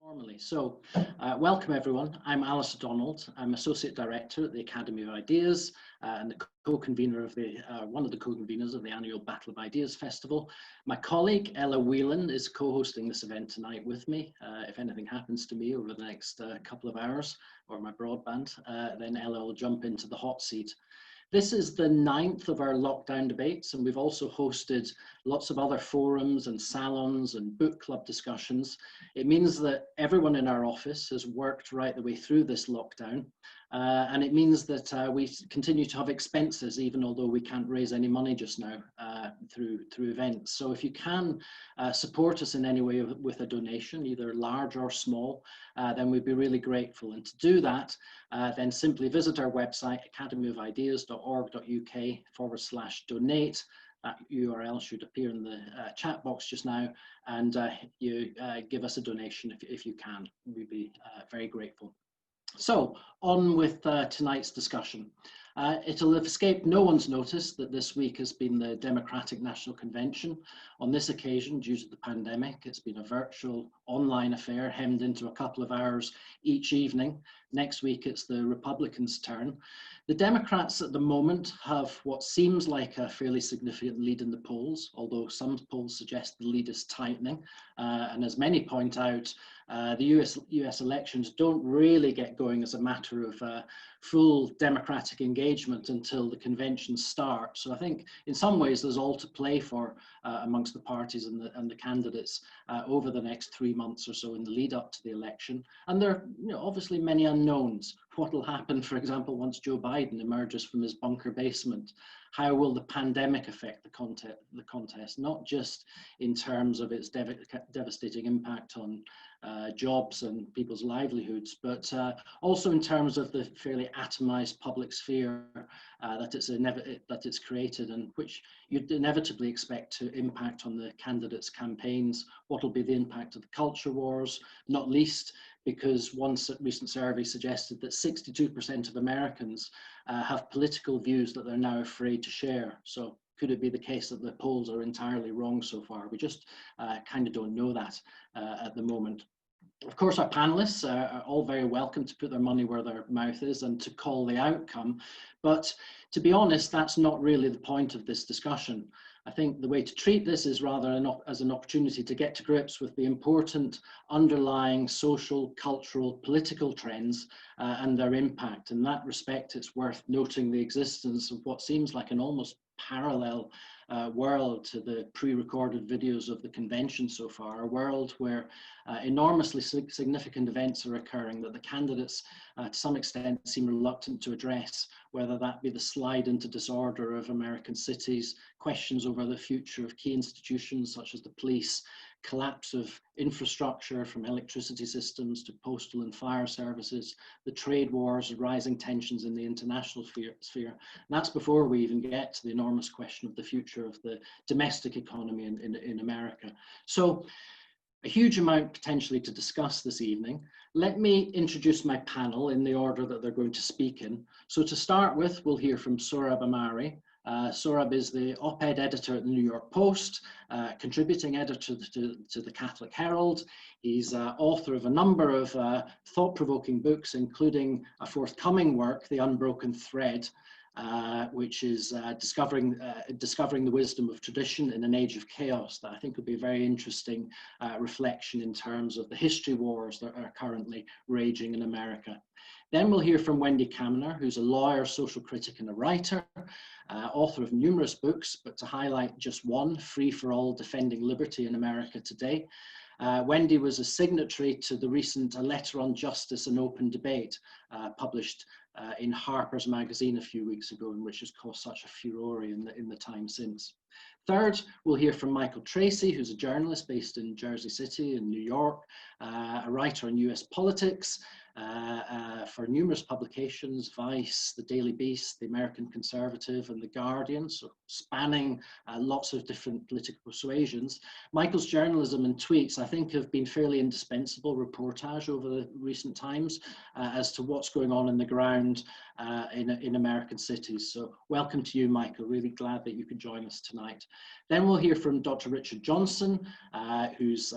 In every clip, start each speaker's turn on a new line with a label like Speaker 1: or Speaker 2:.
Speaker 1: Formally. Welcome everyone. I'm Alistair Donald. I'm Associate Director at the Academy of Ideas and the co-convener of one of the co-conveners of the annual Battle of Ideas Festival. My colleague Ella Whelan is co-hosting this event tonight with me. If anything happens to me over the next couple of hours or my broadband, then Ella will jump into the hot seat. This is the 9th of our lockdown debates, and we've also hosted lots of other forums and salons and book club discussions. It means that everyone in our office has worked right the way through this lockdown, and it means that we continue to have expenses, even although we can't raise any money just now through events. So if you can support us in any way with a donation, either large or small, then we'd be really grateful. And to do that, then simply visit our website, academyofideas.org.uk/donate. That URL should appear in the chat box just now, and you give us a donation if you can. We'd be very grateful. So on with tonight's discussion. It'll have escaped no one's notice that this week has been the Democratic National Convention. On this occasion, due to the pandemic, it's been a virtual online affair hemmed into a couple of hours each evening. Next week, it's the Republicans' turn. The Democrats at the moment have what seems like a fairly significant lead in the polls, although some polls suggest the lead is tightening. And as many point out, the US elections don't really get going as a matter of full democratic engagement until the convention starts. So I think in some ways there's all to play for amongst the parties and the candidates over the next 3 months or so in the lead up to the election. And there are obviously many unknowns. What will happen, for example, once Joe Biden emerges from his bunker basement? How will the pandemic affect the contest, not just in terms of its devastating impact on jobs and people's livelihoods, but also in terms of the fairly atomized public sphere that it's created, and which you'd inevitably expect to impact on the candidates' campaigns. What will be the impact of the culture wars, not least because one recent survey suggested that 62% of Americans have political views that they're now afraid to share. So could it be the case that the polls are entirely wrong so far? We just kind of don't know that at the moment. Of course, our panelists are all very welcome to put their money where their mouth is and to call the outcome. But to be honest, that's not really the point of this discussion. I think the way to treat this is rather as an opportunity to get to grips with the important underlying social, cultural, political trends and their impact. In that respect, it's worth noting the existence of what seems like an almost parallel world to the pre-recorded videos of the convention so far, a world where enormously significant events are occurring that the candidates to some extent seem reluctant to address, whether that be the slide into disorder of American cities, questions over the future of key institutions such as the police, collapse of infrastructure from electricity systems to postal and fire services, the trade wars, rising tensions in the international sphere. And that's before we even get to the enormous question of the future of the domestic economy in America. So a huge amount potentially to discuss this evening. Let me introduce my panel in the order that they're going to speak in. So to start with, we'll hear from Sohrab Ahmari. Sohrab is the op-ed editor at the New York Post, contributing editor to the Catholic Herald. He's author of a number of thought-provoking books, including a forthcoming work, The Unbroken Thread, which is discovering the wisdom of tradition in an age of chaos, that I think would be a very interesting reflection in terms of the history wars that are currently raging in America. Then we'll hear from Wendy Kaminer, who's a lawyer, social critic, and a writer, author of numerous books, but to highlight just one, Free for All, Defending Liberty in America Today. Wendy was a signatory to the recent A Letter on Justice and Open Debate, published in Harper's Magazine a few weeks ago, and which has caused such a furore in the time since. Third, we'll hear from Michael Tracey, who's a journalist based in Jersey City in New York, a writer on US politics, for numerous publications, Vice, The Daily Beast, The American Conservative, and The Guardian, so spanning lots of different political persuasions. Michael's journalism and tweets, I think, have been fairly indispensable reportage over the recent times as to what's going on in the ground in American cities. So welcome to you, Michael. Really glad that you could join us tonight. tonight. Then we'll hear from Dr. Richard Johnson, who's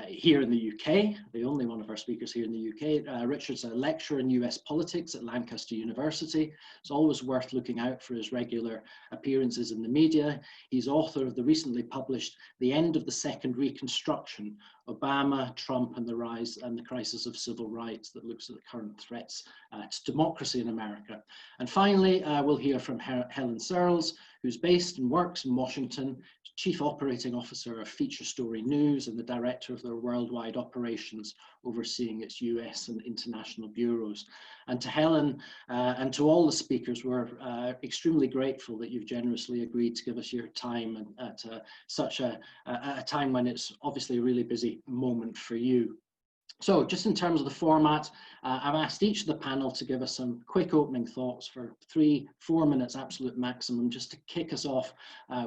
Speaker 1: here in the UK, the only one of our speakers here in the UK. Richard's a lecturer in US politics at Lancaster University. It's always worth looking out for his regular appearances in the media. He's author of the recently published The End of the Second Reconstruction, Obama, Trump, and the Rise and the Crisis of Civil Rights, that looks at the current threats to democracy in America. And finally, we'll hear from Helen Searls, who's based and works in Washington, Chief Operating Officer of Feature Story News and the Director of their worldwide operations, overseeing its US and international bureaus. And to Helen and to all the speakers, we're extremely grateful that you've generously agreed to give us your time and at such a time when it's obviously a really busy moment for you. So just in terms of the format, I've asked each of the panel to give us some quick opening thoughts for 3-4 minutes absolute maximum, just to kick us off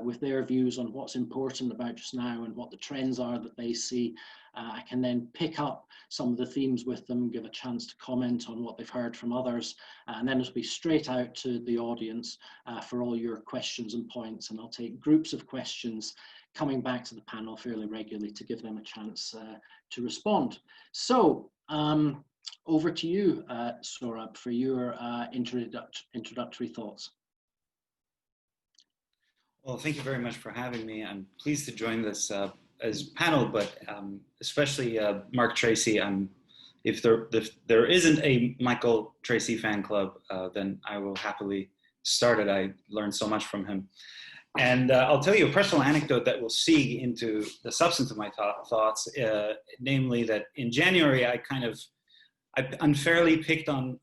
Speaker 1: with their views on what's important about just now and what the trends are that they see. I can then pick up some of the themes with them, give a chance to comment on what they've heard from others, and then it'll be straight out to the audience for all your questions and points, and I'll take groups of questions coming back to the panel fairly regularly to give them a chance to respond. So over to you, Sohrab, for your introductory thoughts.
Speaker 2: Well, thank you very much for having me. I'm pleased to join this as panel, but especially Mark Tracey. If there isn't a Michael Tracey fan club, then I will happily start it. I learned so much from him. And I'll tell you a personal anecdote that will see into the substance of my thoughts, namely that in January, I unfairly picked on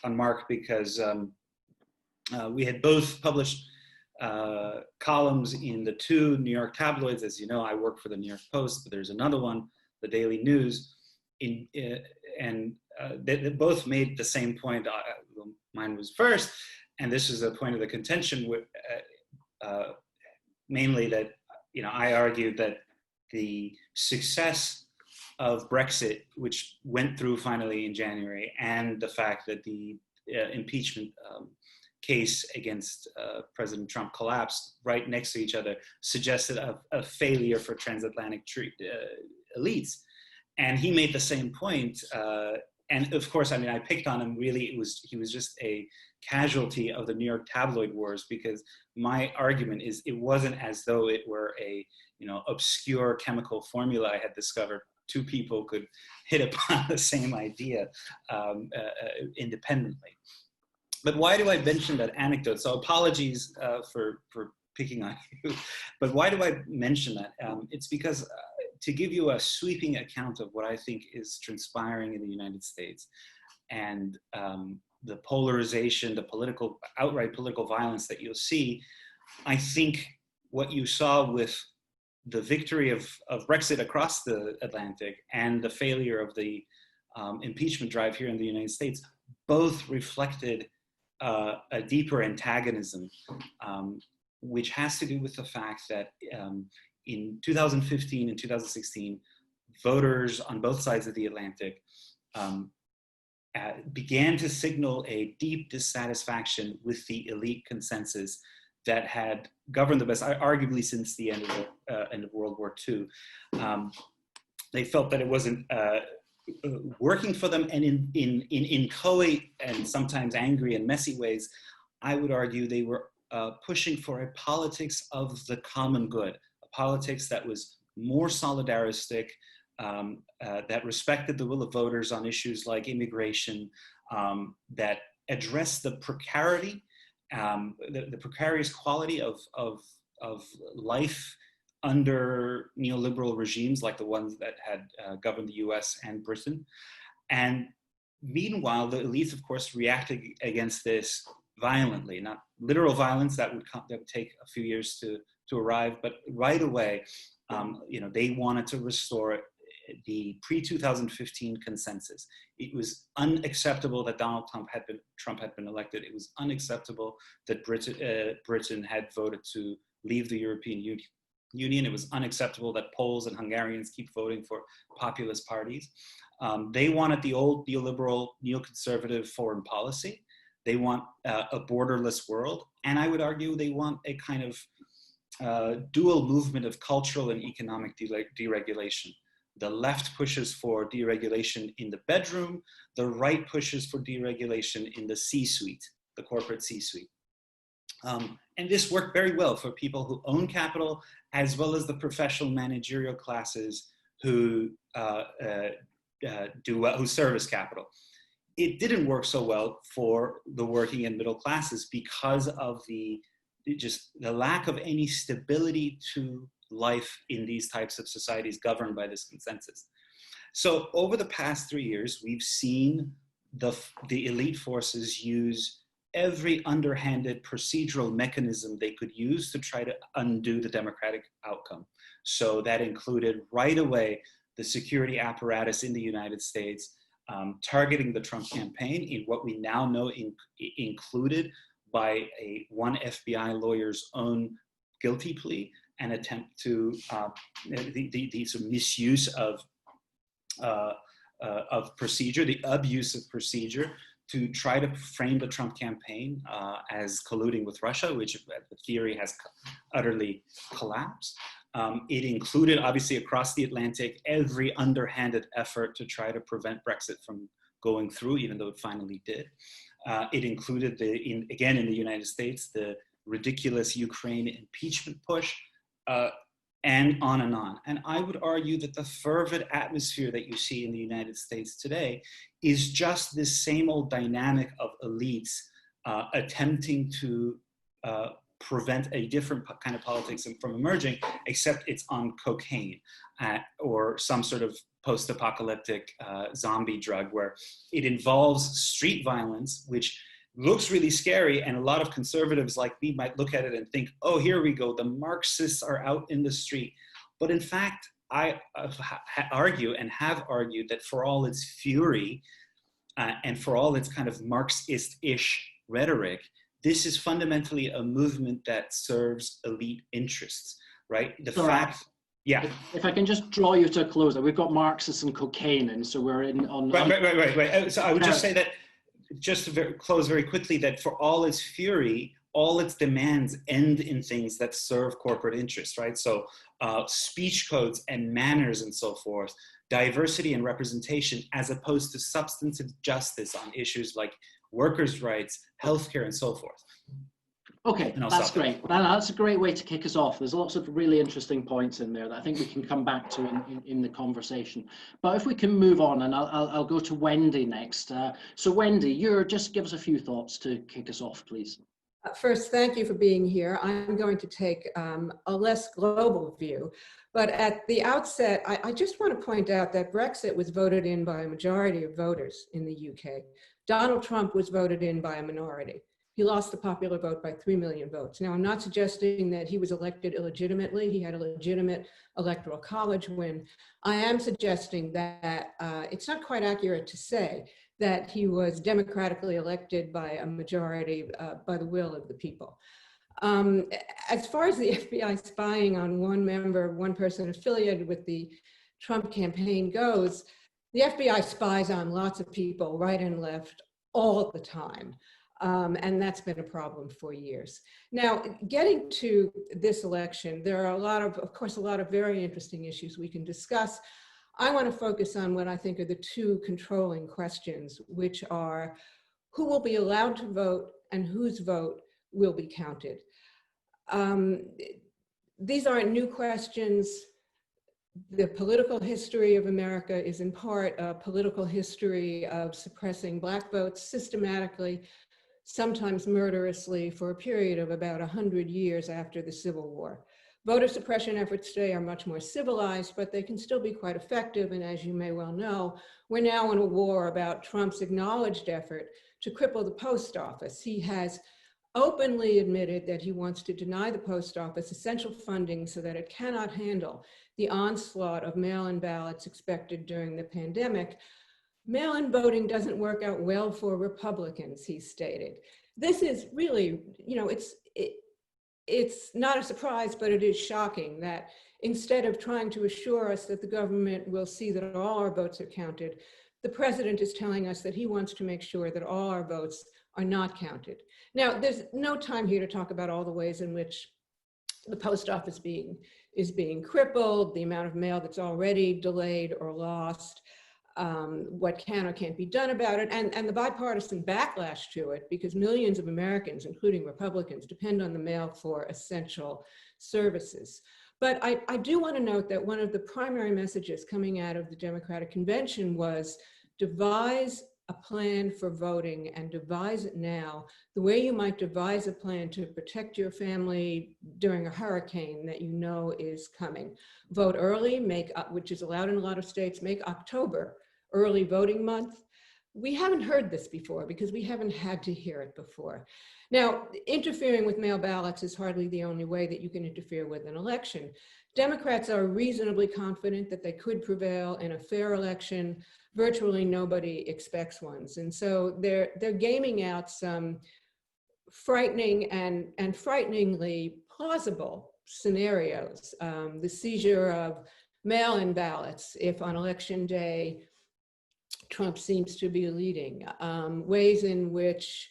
Speaker 2: Mark because we had both published columns in the 2 New York tabloids. As you know, I work for the New York Post, but there's another one, the Daily News, and they both made the same point. Mine was first. And this is a point of the contention, mainly that, I argued that the success of Brexit, which went through finally in January, and the fact that the impeachment case against President Trump collapsed right next to each other, suggested a failure for transatlantic elites. And he made the same point. And of course, I picked on him. Really, he was just a casualty of the New York tabloid wars, because my argument is it wasn't as though it were a obscure chemical formula I had discovered. 2 people could hit upon the same idea independently. But why do I mention that anecdote? So apologies for picking on you, but why do I mention that? It's because to give you a sweeping account of what I think is transpiring in the United States, and the polarization, the outright political violence that you'll see, I think what you saw with the victory of Brexit across the Atlantic and the failure of the impeachment drive here in the United States both reflected a deeper antagonism, which has to do with the fact that in 2015 and 2016, voters on both sides of the Atlantic began to signal a deep dissatisfaction with the elite consensus that had governed the West, arguably since the end of World War II. They felt that it wasn't working for them, and in inchoate and sometimes angry and messy ways, I would argue they were pushing for a politics of the common good, a politics that was more solidaristic, that respected the will of voters on issues like immigration, that addressed the precarity, the precarious quality of life under neoliberal regimes like the ones that had governed the US and Britain. And meanwhile, the elites, of course, reacted against this violently, not literal violence that would take a few years to arrive, but right away, they wanted to restore the pre-2015 consensus. It was unacceptable that Donald Trump had been elected. It was unacceptable that Britain had voted to leave the European Union. It was unacceptable that Poles and Hungarians keep voting for populist parties. They wanted the old neoliberal, neoconservative foreign policy. They want a borderless world. And I would argue they want a kind of dual movement of cultural and economic deregulation. The left pushes for deregulation in the bedroom. The right pushes for deregulation in the C-suite, the corporate C-suite. And this worked very well for people who own capital, as well as the professional managerial classes who who service capital. It didn't work so well for the working and middle classes because of the lack of any stability to life in these types of societies governed by this consensus. So over the past 3 years, we've seen the elite forces use every underhanded procedural mechanism they could use to try to undo the democratic outcome. So that included right away the security apparatus in the United States, targeting the Trump campaign in what we now know included by one FBI lawyer's own guilty plea, an attempt to the sort of misuse of procedure, the abuse of procedure, to try to frame the Trump campaign as colluding with Russia, which the theory has utterly collapsed. It included, obviously, across the Atlantic, every underhanded effort to try to prevent Brexit from going through, even though it finally did. It included, again in the United States, the ridiculous Ukraine impeachment push, and on and on. And I would argue that the fervid atmosphere that you see in the United States today is just this same old dynamic of elites attempting to prevent a different kind of politics from emerging, except it's on cocaine or some sort of post-apocalyptic zombie drug where it involves street violence, which looks really scary, and a lot of conservatives like me might look at it and think, oh, here we go, the Marxists are out in the street. But in fact, I argue and have argued that for all its fury and for all its kind of Marxist-ish rhetoric, this is fundamentally a movement that serves elite interests, right? Yeah.
Speaker 1: If I can just draw you to a close, we've got Marxists and cocaine, and so we're in on.
Speaker 2: Right. So I would just say that, just to close very quickly, that for all its fury, all its demands end in things that serve corporate interests, right? So speech codes and manners and so forth, diversity and representation, as opposed to substantive justice on issues like workers' rights, healthcare, and so forth.
Speaker 1: Okay, that's great. That's a great way to kick us off. There's lots of really interesting points in there that I think we can come back to in the conversation. But if we can move on, and I'll go to Wendy next. So Wendy, just give us a few thoughts to kick us off, please.
Speaker 3: First, thank you for being here. I'm going to take a less global view. But at the outset, I just want to point out that Brexit was voted in by a majority of voters in the UK. Donald Trump was voted in by a minority. He lost the popular vote by 3 million votes. Now, I'm not suggesting that he was elected illegitimately. He had a legitimate electoral college win. I am suggesting that it's not quite accurate to say that he was democratically elected by a majority, by the will of the people. As far as the FBI spying on one person affiliated with the Trump campaign goes, the FBI spies on lots of people, right and left, all the time. And that's been a problem for years. Now, getting to this election, there are of course, a lot of very interesting issues we can discuss. I want to focus on what I think are the two controlling questions, which are who will be allowed to vote and whose vote will be counted. These aren't new questions. The political history of America is in part a political history of suppressing Black votes systematically, sometimes murderously, for a period of about 100 years after the Civil War. Voter suppression efforts today are much more civilized, but they can still be quite effective. And as you may well know, we're now in a war about Trump's acknowledged effort to cripple the post office. He has openly admitted that he wants to deny the post office essential funding so that it cannot handle the onslaught of mail-in ballots expected during the pandemic. Mail-in voting doesn't work out well for Republicans, he stated. This is really, it's not a surprise, but it is shocking that instead of trying to assure us that the government will see that all our votes are counted, the president is telling us that he wants to make sure that all our votes are not counted. Now, there's no time here to talk about all the ways in which the post office is being crippled, the amount of mail that's already delayed or lost, what can or can't be done about it, and the bipartisan backlash to it, because millions of Americans, including Republicans, depend on the mail for essential services. But I do want to note that one of the primary messages coming out of the Democratic Convention was devise a plan for voting, and devise it now the way you might devise a plan to protect your family during a hurricane that you know is coming. Vote early, which is allowed in a lot of states, make October early voting month. We haven't heard this before because we haven't had to hear it before. Now, interfering with mail ballots is hardly the only way that you can interfere with an election. Democrats are reasonably confident that they could prevail in a fair election. Virtually nobody expects ones. And so they're gaming out some frightening and frighteningly plausible scenarios. The seizure of mail-in ballots if on election day Trump seems to be leading, ways in which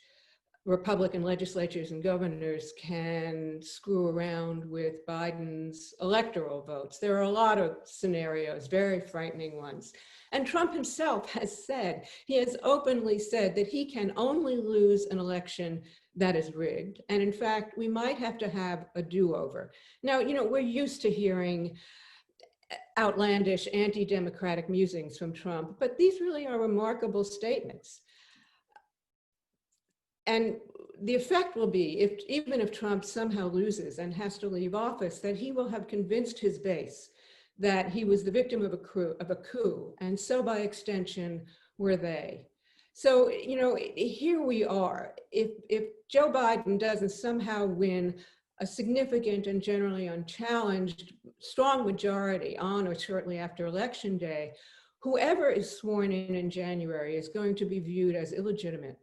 Speaker 3: Republican legislatures and governors can screw around with Biden's electoral votes. There are a lot of scenarios, very frightening ones. And Trump himself has said, he has openly said that he can only lose an election that is rigged. And in fact, we might have to have a do-over. Now, you know, we're used to hearing outlandish anti-democratic musings from Trump, but these really are remarkable statements. And the effect will be, even if Trump somehow loses and has to leave office, that he will have convinced his base that he was the victim of a coup, and so by extension were they. So, you know, here we are. If Joe Biden doesn't somehow win a significant and generally unchallenged strong majority on or shortly after Election Day, whoever is sworn in January is going to be viewed as illegitimate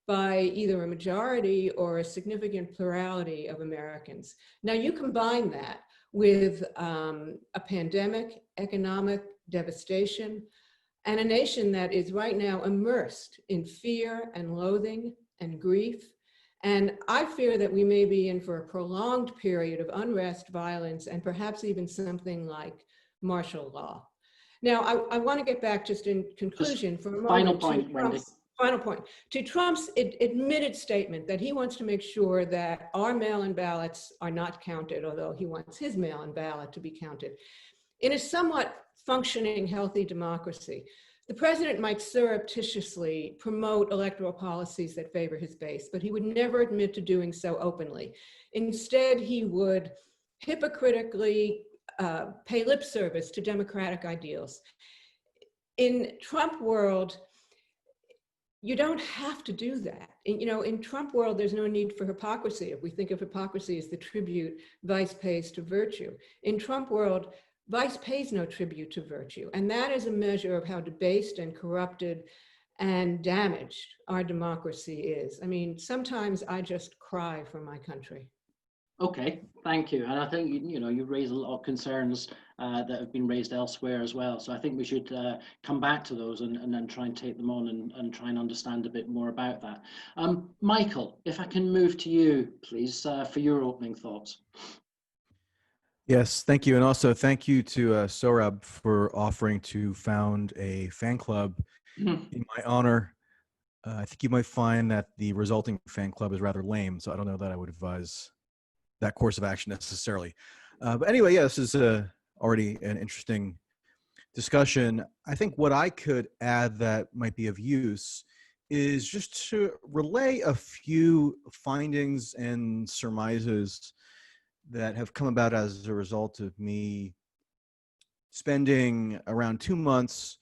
Speaker 3: by either a majority or a significant plurality of Americans. Now, you combine that with a pandemic, economic devastation, and a nation that is right now immersed in fear and loathing and grief. And I fear that we may be in for a prolonged period of unrest, violence, and perhaps even something like martial law. Now, I want to get back just in conclusion for a moment.
Speaker 1: Final point, Wendy.
Speaker 3: Final point. To Trump's admitted statement that he wants to make sure that our mail-in ballots are not counted, although he wants his mail-in ballot to be counted. In a somewhat functioning, healthy democracy, the president might surreptitiously promote electoral policies that favor his base, but he would never admit to doing so openly. Instead, he would hypocritically pay lip service to democratic ideals. In Trump world, you don't have to do that. You know, in Trump world, there's no need for hypocrisy. If we think of hypocrisy as the tribute vice pays to virtue. In Trump world, vice pays no tribute to virtue. And that is a measure of how debased and corrupted and damaged our democracy is. I mean, sometimes I just cry for my country.
Speaker 1: Okay, thank you. And I think, you know, you raised a lot of concerns that have been raised elsewhere as well. So I think we should come back to those and then try and take them on and try and understand a bit more about that. Michael, if I can move to you, please, for your opening thoughts.
Speaker 4: Yes, thank you. And also thank you to Sohrab for offering to found a fan club in my honor. I think you might find that the resulting fan club is rather lame, so I don't know that I would advise that course of action necessarily. But anyway, yeah, this is already an interesting discussion. I think what I could add that might be of use is just to relay a few findings and surmises that have come about as a result of me spending around 2 months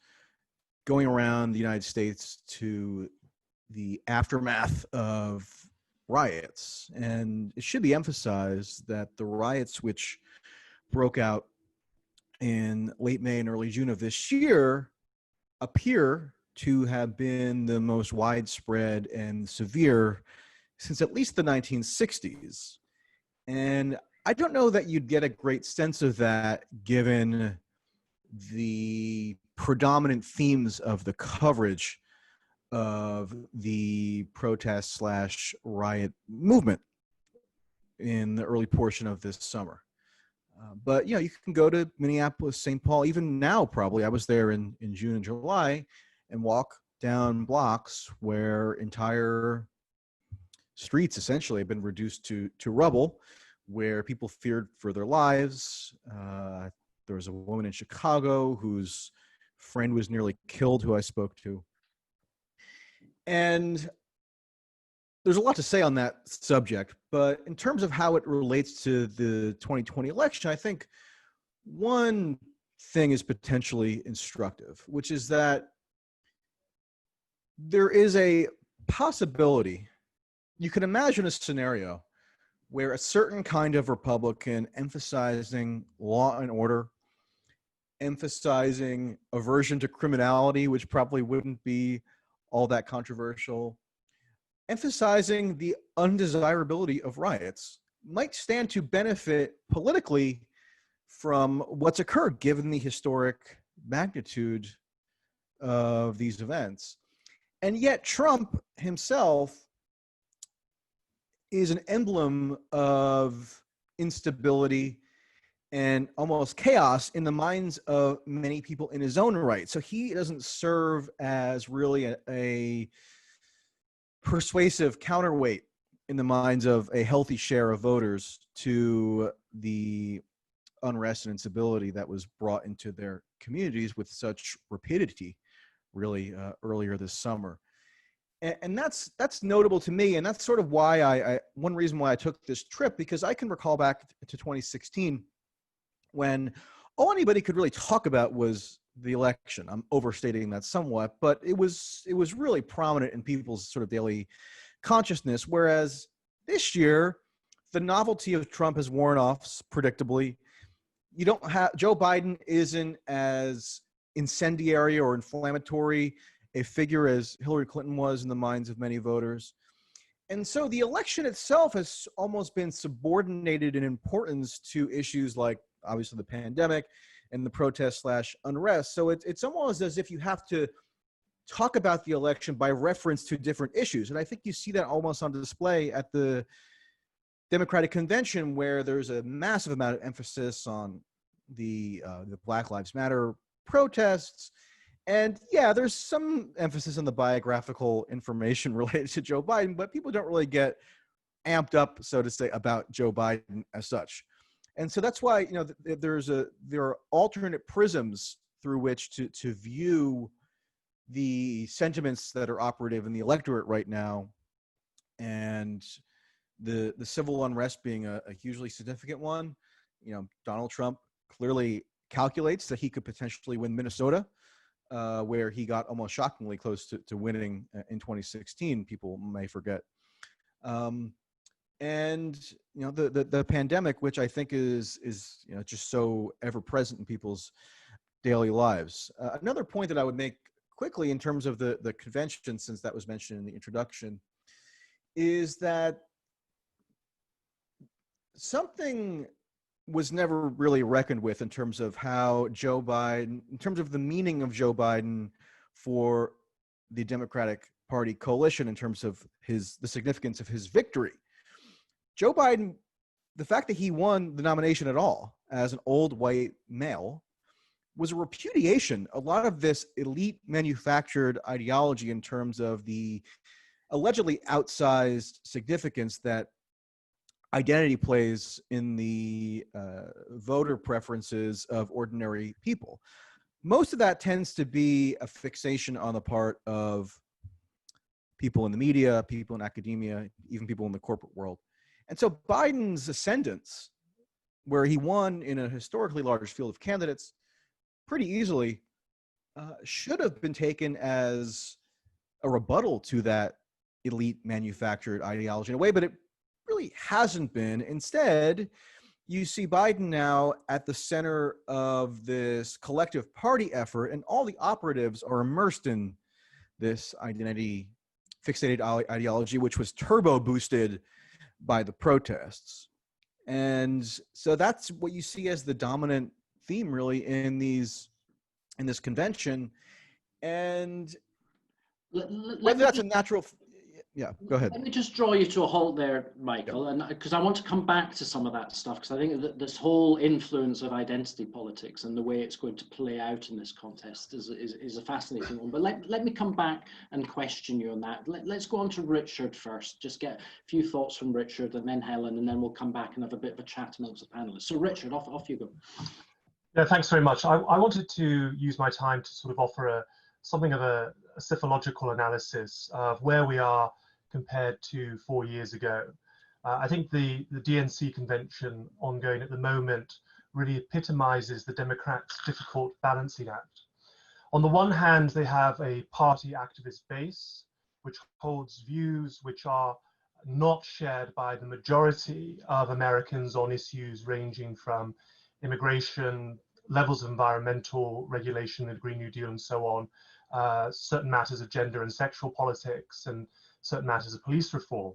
Speaker 4: going around the United States to the aftermath of riots. And it should be emphasized that the riots which broke out in late May and early June of this year appear to have been the most widespread and severe since at least the 1960s. And I don't know that you'd get a great sense of that given the predominant themes of the coverage of the protest / riot movement in the early portion of this summer. But you know, you can go to Minneapolis, St. Paul, even now probably. I was there in June and July, and walk down blocks where entire streets essentially have been reduced to rubble, where people feared for their lives. There was a woman in Chicago whose friend was nearly killed, who I spoke to. And there's a lot to say on that subject, but in terms of how it relates to the 2020 election, I think one thing is potentially instructive, which is that there is a possibility, you can imagine a scenario where a certain kind of Republican emphasizing law and order, emphasizing aversion to criminality, which probably wouldn't be all that controversial, emphasizing the undesirability of riots, might stand to benefit politically from what's occurred, given the historic magnitude of these events. And yet Trump himself is an emblem of instability and almost chaos in the minds of many people in his own right. So he doesn't serve as really a persuasive counterweight in the minds of a healthy share of voters to the unrest and instability that was brought into their communities with such rapidity, really, earlier this summer. And that's notable to me, and that's sort of why I one reason why I took this trip, because I can recall back to 2016 when all anybody could really talk about was the election. I'm overstating that somewhat, but it was really prominent in people's sort of daily consciousness. Whereas this year, the novelty of Trump has worn off predictably. You don't have, Joe Biden isn't as incendiary or inflammatory a figure as Hillary Clinton was in the minds of many voters. And so the election itself has almost been subordinated in importance to issues like obviously the pandemic and the protest / unrest. So it's almost as if you have to talk about the election by reference to different issues. And I think you see that almost on display at the Democratic Convention, where there's a massive amount of emphasis on the Black Lives Matter protests. And yeah, there's some emphasis on the biographical information related to Joe Biden, but people don't really get amped up, so to say, about Joe Biden as such. And so that's why, you know, there are alternate prisms through which to view the sentiments that are operative in the electorate right now, and the civil unrest being a hugely significant one. You know, Donald Trump clearly calculates that he could potentially win Minnesota, where he got almost shockingly close to winning in 2016. People may forget. And you know, the pandemic, which I think is you know, just so ever present in people's daily lives. Another point that I would make quickly in terms of the convention, since that was mentioned in the introduction, is that something was never really reckoned with in terms of how Joe Biden, in terms of the meaning of Joe Biden for the Democratic Party coalition, in terms of the significance of his victory. Joe Biden, the fact that he won the nomination at all as an old white male was a repudiation. A lot of this elite manufactured ideology in terms of the allegedly outsized significance that identity plays in the voter preferences of ordinary people. Most of that tends to be a fixation on the part of people in the media, people in academia, even people in the corporate world. And so Biden's ascendance, where he won in a historically large field of candidates pretty easily, should have been taken as a rebuttal to that elite manufactured ideology in a way, but it really hasn't been. Instead, you see Biden now at the center of this collective party effort, and all the operatives are immersed in this identity fixated ideology, which was turbo boosted by the protests. And so that's what you see as the dominant theme really in this convention. And Whether that's a natural, yeah, go ahead.
Speaker 1: Let me just draw you to a halt there, Michael, and because I want to come back to some of that stuff, because I think that this whole influence of identity politics and the way it's going to play out in this contest is a fascinating one. But let me come back and question you on that. Let's go on to Richard first, just get a few thoughts from Richard, and then Helen, and then we'll come back and have a bit of a chat amongst the panelists. So Richard, off you go.
Speaker 5: Yeah, thanks very much. I wanted to use my time to sort of offer something of a psephological analysis of where we are compared to 4 years ago. I think the DNC convention ongoing at the moment really epitomizes the Democrats' difficult balancing act. On the one hand, they have a party activist base, which holds views which are not shared by the majority of Americans on issues ranging from immigration, levels of environmental regulation, the Green New Deal and so on, certain matters of gender and sexual politics, and certain matters of police reform.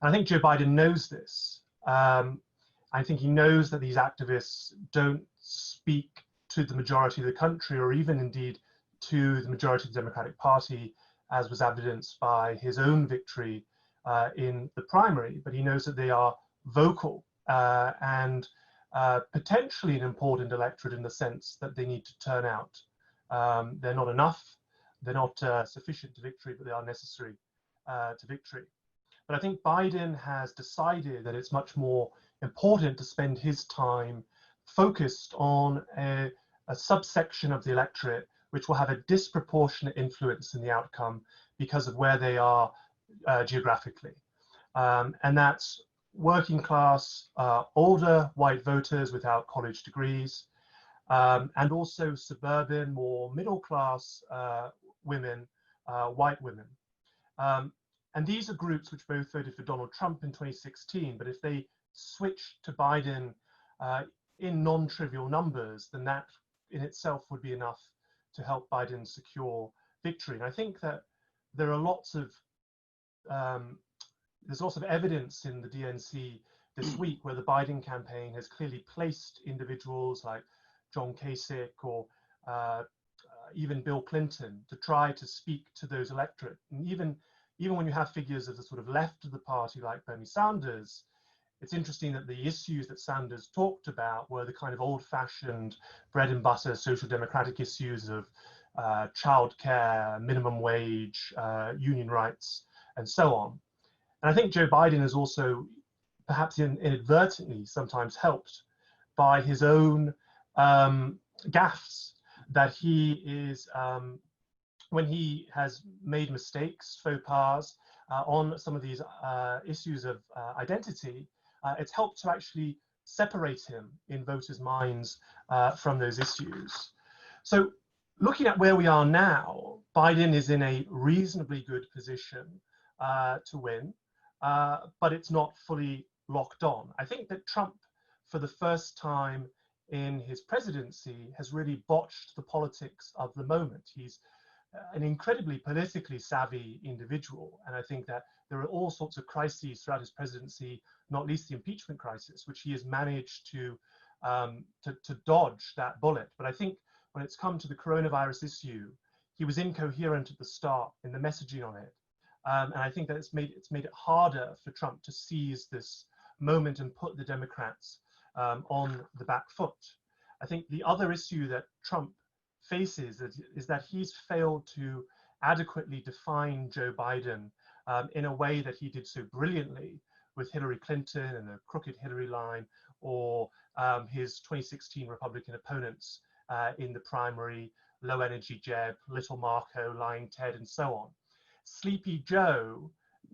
Speaker 5: And I think Joe Biden knows this. I think he knows that these activists don't speak to the majority of the country, or even indeed to the majority of the Democratic Party, as was evidenced by his own victory in the primary, but he knows that they are vocal and potentially an important electorate in the sense that they need to turn out. They're not enough, they're not sufficient to victory, but they are necessary to victory. But I think Biden has decided that it's much more important to spend his time focused on a subsection of the electorate which will have a disproportionate influence in the outcome because of where they are geographically. And that's working class, older white voters without college degrees, and also suburban, more middle class women, white women. And these are groups which both voted for Donald Trump in 2016, but if they switch to Biden in non-trivial numbers, then that in itself would be enough to help Biden secure victory. And I think that there are lots of there's lots of evidence in the DNC this week where the Biden campaign has clearly placed individuals like John Kasich or even Bill Clinton to try to speak to those electorate. And even when you have figures of the sort of left of the party like Bernie Sanders, it's interesting that the issues that Sanders talked about were the kind of old-fashioned bread and butter social democratic issues of childcare, minimum wage, union rights, and so on. And I think Joe Biden is also perhaps inadvertently sometimes helped by his own gaffes, that he is, when he has made mistakes, faux pas, on some of these issues of identity, it's helped to actually separate him in voters' minds from those issues. So looking at where we are now, Biden is in a reasonably good position to win, but it's not fully locked on. I think that Trump, for the first time in his presidency, has really botched the politics of the moment. He's an incredibly politically savvy individual, and I think that there are all sorts of crises throughout his presidency, not least the impeachment crisis, which he has managed to dodge that bullet. But I think when it's come to the coronavirus issue, he was incoherent at the start in the messaging on it, and I think that it's made it harder for Trump to seize this moment and put the Democrats on the back foot. I think the other issue that Trump faces is that he's failed to adequately define Joe Biden in a way that he did so brilliantly with Hillary Clinton and the crooked Hillary line, or his 2016 Republican opponents in the primary, low energy Jeb, little Marco, lying Ted, and so on. Sleepy Joe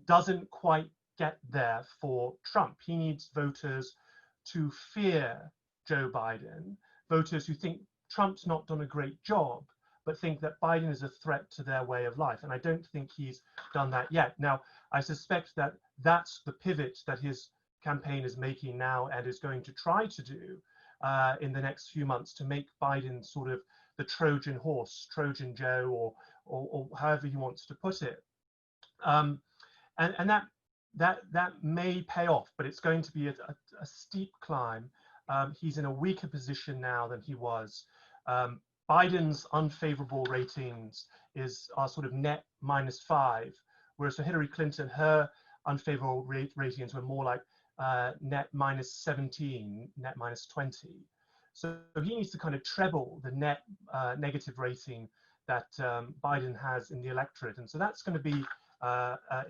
Speaker 5: doesn't quite get there for Trump. He needs voters to fear Joe Biden, voters who think Trump's not done a great job, but think that Biden is a threat to their way of life. And I don't think he's done that yet. Now, I suspect that that's the pivot that his campaign is making now and is going to try to do in the next few months to make Biden sort of the Trojan horse, Trojan Joe, or however he wants to put it. And that may pay off, but it's going to be a steep climb. He's in a weaker position now than he was Biden's unfavorable ratings are sort of net -5, whereas for Hillary Clinton, her unfavorable ratings were more like net -17, net -20. So he needs to kind of treble the net negative rating that Biden has in the electorate. And so that's going to be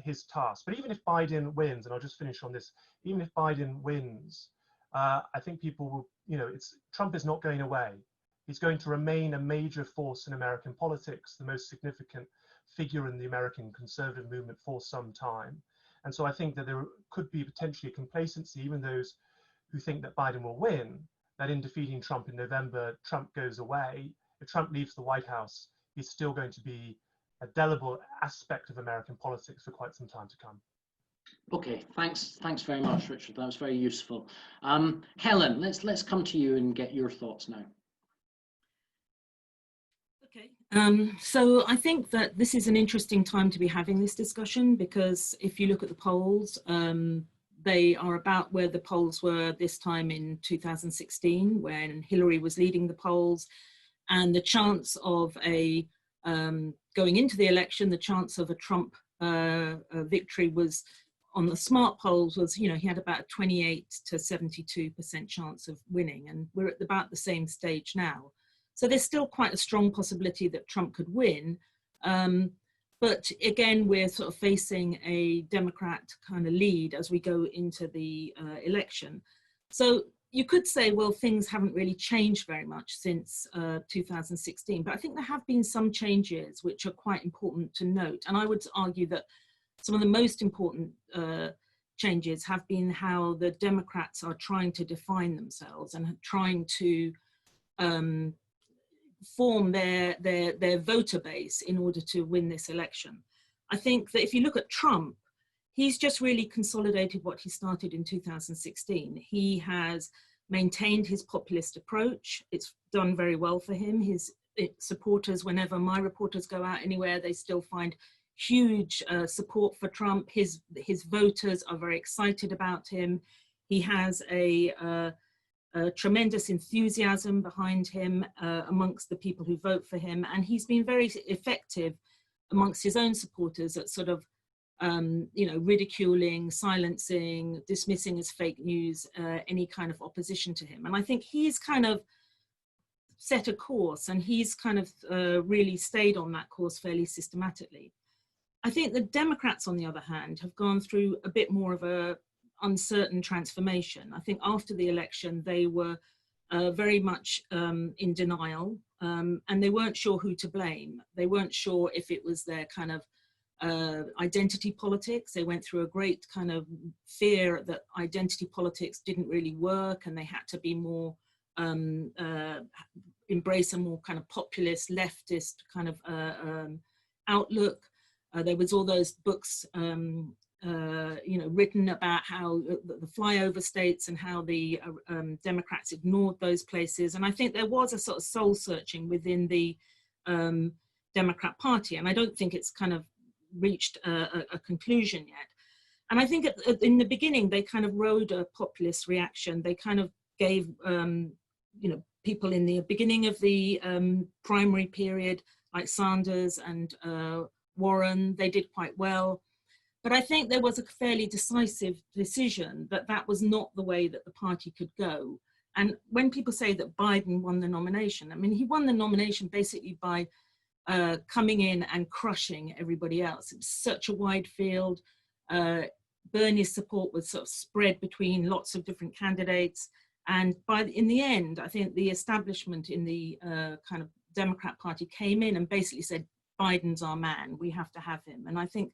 Speaker 5: his task. But even if Biden wins, and I'll just finish on this, even if Biden wins, I think people will, Trump is not going away. He's going to remain a major force in American politics, the most significant figure in the American conservative movement for some time. And so I think that there could be potentially a complacency, even those who think that Biden will win, that in defeating Trump in November, Trump goes away. If Trump leaves the White House, he's still going to be a delible aspect of American politics for quite some time to come.
Speaker 1: Okay, thanks very much, Richard. That was very useful. Helen, let's come to you and get your thoughts now.
Speaker 6: Okay, so I think that this is an interesting time to be having this discussion, because if you look at the polls, they are about where the polls were this time in 2016, when Hillary was leading the polls, and the chance of going into the election, the chance of a Trump victory was, on the smart polls, was, he had about a 28 to 72% chance of winning, and we're at about the same stage now. So there's still quite a strong possibility that Trump could win. But again, we're sort of facing a Democrat kind of lead as we go into the election. So you could say, well, things haven't really changed very much since 2016, but I think there have been some changes which are quite important to note. And I would argue that some of the most important changes have been how the Democrats are trying to define themselves and trying to form their voter base in order to win this election. I think that if you look at Trump, he's just really consolidated what he started in 2016. He has maintained his populist approach. It's done very well for him. His supporters, whenever my reporters go out anywhere, they still find huge support for Trump. His voters are very excited about him. He has a tremendous enthusiasm behind him amongst the people who vote for him, and he's been very effective amongst his own supporters at sort of ridiculing, silencing, dismissing as fake news any kind of opposition to him. And I think he's kind of set a course, and he's kind of really stayed on that course fairly systematically. I think the Democrats, on the other hand, have gone through a bit more of a uncertain transformation. I think after the election, they were very much in denial, and they weren't sure who to blame. They weren't sure if it was their kind of identity politics. They went through a great kind of fear that identity politics didn't really work, and they had to be more, embrace a more kind of populist, leftist kind of outlook. There was all those books written about how the flyover states and how the Democrats ignored those places. And I think there was a sort of soul searching within the Democrat Party. And I don't think it's kind of reached a conclusion yet. And I think in the beginning, they kind of rode a populist reaction. They kind of gave, people in the beginning of the primary period, like Sanders and Warren, they did quite well. But I think there was a fairly decisive decision that that was not the way that the party could go. And when people say that Biden won the nomination, I mean, he won the nomination basically by coming in and crushing everybody else. It was such a wide field. Bernie's support was sort of spread between lots of different candidates. And in the end, I think the establishment in the kind of Democrat Party came in and basically said, Biden's our man, we have to have him. And I think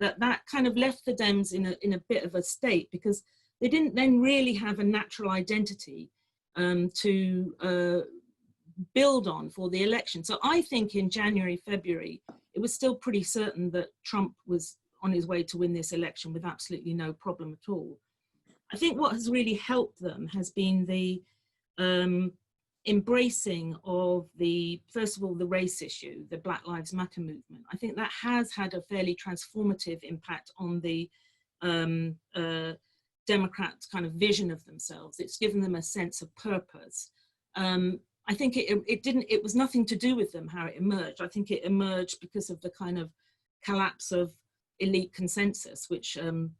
Speaker 6: that kind of left the Dems in a bit of a state, because they didn't then really have a natural identity to build on for the election. So I think in January, February, it was still pretty certain that Trump was on his way to win this election with absolutely no problem at all. I think what has really helped them has been the embracing of first of all, the race issue, the Black Lives Matter movement. I think that has had a fairly transformative impact on the Democrats' kind of vision of themselves. It's given them a sense of purpose. I think it was nothing to do with them, how it emerged. I think it emerged because of the kind of collapse of elite consensus, which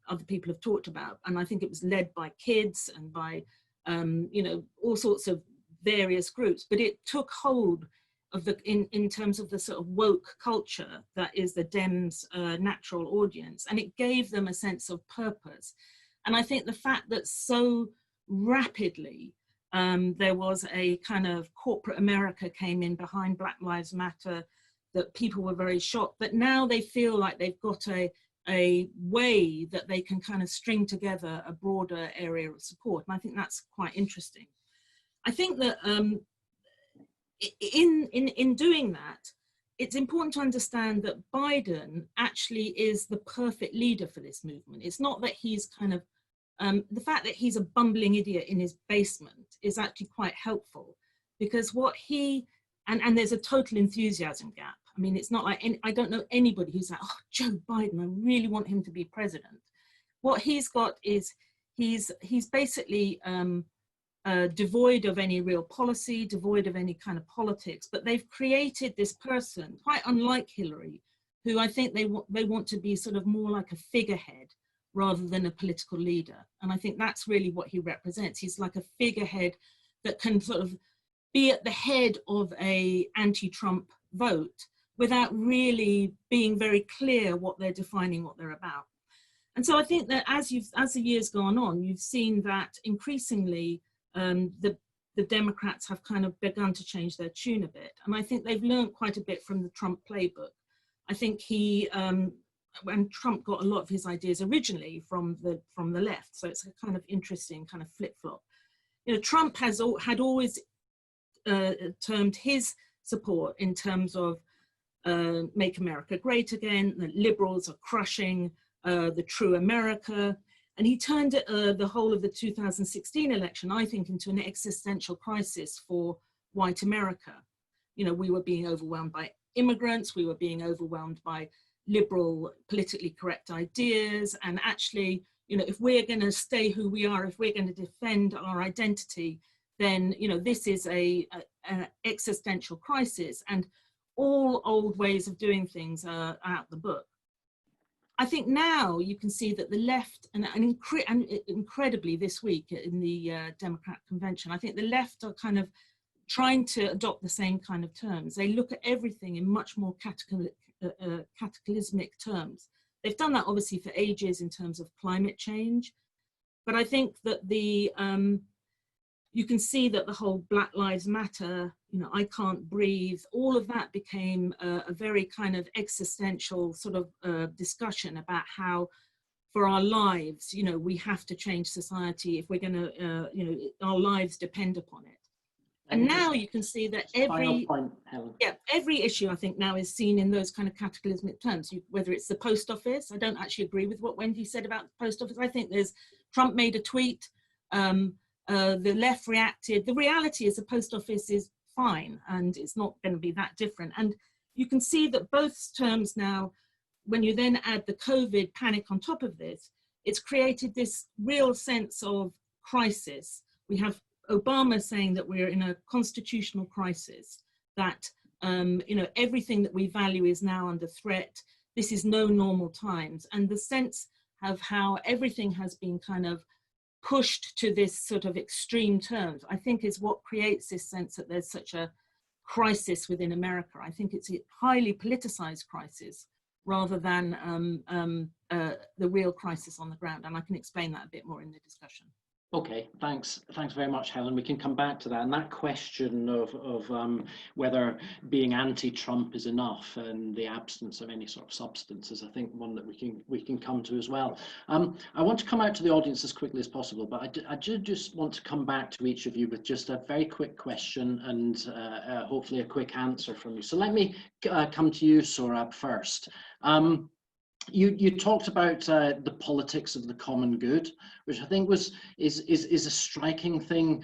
Speaker 6: other people have talked about. And I think it was led by kids and by, you know, all sorts of various groups, but it took hold of the, in terms of the sort of woke culture that is the Dems' natural audience. And it gave them a sense of purpose. And I think the fact that so rapidly there was a kind of corporate America came in behind Black Lives Matter, that people were very shocked, but now they feel like they've got a way that they can kind of string together a broader area of support. And I think that's quite interesting. I think that in doing that, it's important to understand that Biden actually is the perfect leader for this movement. It's not that he's kind of, the fact that he's a bumbling idiot in his basement is actually quite helpful, because what he, and there's a total enthusiasm gap. I mean, it's not like, I don't know anybody who's like, oh, Joe Biden, I really want him to be president. What he's got is, he's basically devoid of any real policy, devoid of any kind of politics, but they've created this person, quite unlike Hillary, who I think they want to be sort of more like a figurehead rather than a political leader. And I think that's really what he represents. He's like a figurehead that can sort of be at the head of a anti-Trump vote without really being very clear what they're defining, what they're about. And so I think that as the years gone on, you've seen that increasingly the Democrats have kind of begun to change their tune a bit. And I think they've learned quite a bit from the Trump playbook. I think when Trump got a lot of his ideas originally from the left, so it's a kind of interesting kind of flip-flop. You know, Trump had always termed his support in terms of Make America Great Again, the liberals are crushing the true America. And he turned the whole of the 2016 election, I think, into an existential crisis for white America. You know, we were being overwhelmed by immigrants, we were being overwhelmed by liberal, politically correct ideas. And actually, you know, if we're going to stay who we are, if we're going to defend our identity, then, you know, this is an existential crisis, and all old ways of doing things are out the book. I think now you can see that the left, and incredibly this week in the Democrat convention, I think the left are kind of trying to adopt the same kind of terms. They look at everything in much more cataclysmic terms. They've done that obviously for ages in terms of climate change, but I think that you can see that the whole Black Lives Matter, you know, I can't breathe, all of that became a very kind of existential sort of discussion about how for our lives, you know, we have to change society if we're going to, you know, our lives depend upon it. And now you can see that every issue I think now is seen in those kind of cataclysmic terms, whether it's the post office. I don't actually agree with what Wendy said about the post office. I think Trump made a tweet, the left reacted. The reality is the post office is fine and it's not going to be that different. And you can see that both terms now, when you then add the COVID panic on top of this, it's created this real sense of crisis. We have Obama saying that we're in a constitutional crisis, that you know, everything that we value is now under threat. This is no normal times. And the sense of how everything has been kind of pushed to this sort of extreme terms, I think is what creates this sense that there's such a crisis within America. I think it's a highly politicized crisis rather than the real crisis on the ground. And I can explain that a bit more in the discussion.
Speaker 1: Okay, thanks very much, Helen. We can come back to that. And that question of whether being anti-Trump is enough and the absence of any sort of substance is, I think, one that we can come to as well. I want to come out to the audience as quickly as possible, but I just want to come back to each of you with just a very quick question and hopefully a quick answer from you. So let me come to you, Sohrab, first. you talked about the politics of the common good, which I think is a striking thing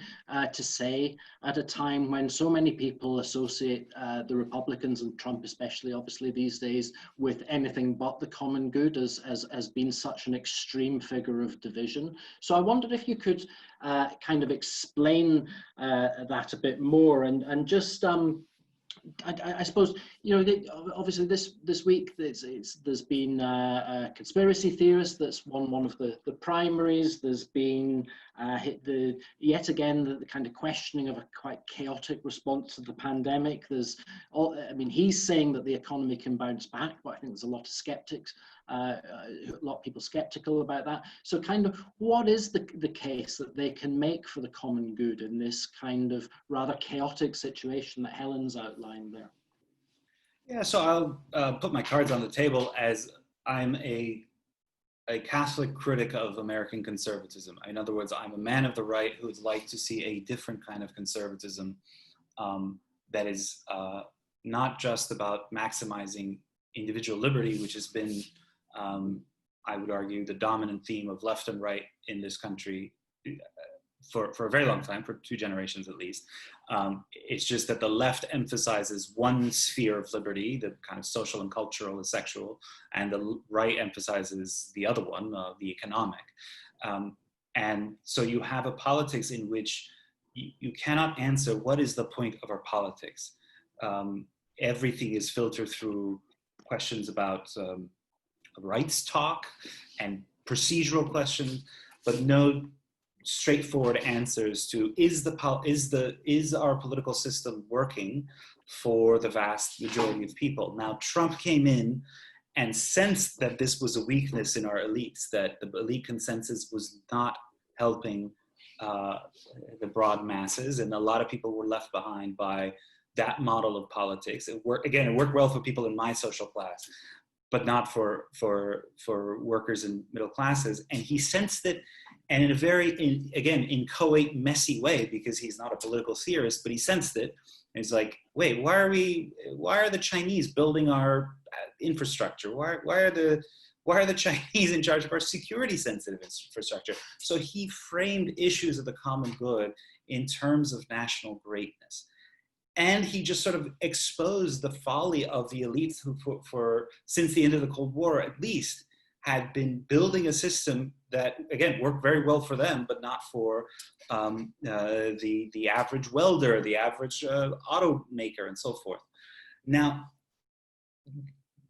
Speaker 1: to say at a time when so many people associate the Republicans and Trump, especially obviously these days, with anything but the common good as being such an extreme figure of division. So I wondered if you could kind of explain that a bit more and just. I suppose, you know, obviously this week there's been a conspiracy theorist that's won one of the primaries. There's been yet again the kind of questioning of a quite chaotic response to the pandemic. I mean, he's saying that the economy can bounce back, but I think there's a lot of skeptics. A lot of people skeptical about that. So kind of what is the case that they can make for the common good in this kind of rather chaotic situation that Helen's outlined there?
Speaker 2: Yeah, so I'll put my cards on the table as I'm a Catholic critic of American conservatism. In other words, I'm a man of the right who would like to see a different kind of conservatism that is not just about maximizing individual liberty, which has been I would argue, the dominant theme of left and right in this country for a very long time, for 2 generations at least. It's just that the left emphasizes one sphere of liberty, the kind of social and cultural and sexual, and the right emphasizes the other one, the economic. And so you have a politics in which you cannot answer what is the point of our politics. Everything is filtered through questions about rights talk and procedural questions, but no straightforward answers to is our political system working for the vast majority of people. Now, Trump came in and sensed that this was a weakness in our elites, that the elite consensus was not helping the broad masses, and a lot of people were left behind by that model of politics. It worked well for people in my social class, but not for workers and middle classes. And he sensed it, and in a very, inchoate, messy way, because he's not a political theorist, but he sensed it. And he's like, wait, why are the Chinese building our infrastructure? Why are the Chinese in charge of our security sensitive infrastructure? So he framed issues of the common good in terms of national greatness. And he just sort of exposed the folly of the elites who, for since the end of the Cold War at least, had been building a system that, again, worked very well for them, but not for the average welder, the average automaker, and so forth. Now,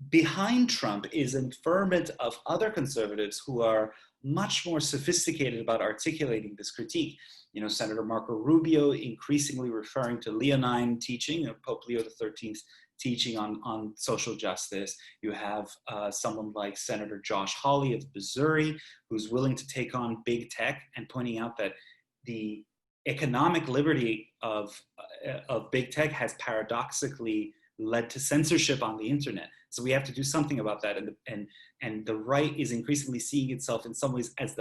Speaker 2: behind Trump is a ferment of other conservatives who are much more sophisticated about articulating this critique. You know, Senator Marco Rubio increasingly referring to Leonine teaching, Pope Leo XIII's teaching on social justice. You have someone like Senator Josh Hawley of Missouri, who's willing to take on big tech and pointing out that the economic liberty of big tech has paradoxically led to censorship on the internet. So we have to do something about that. And the right is increasingly seeing itself in some ways as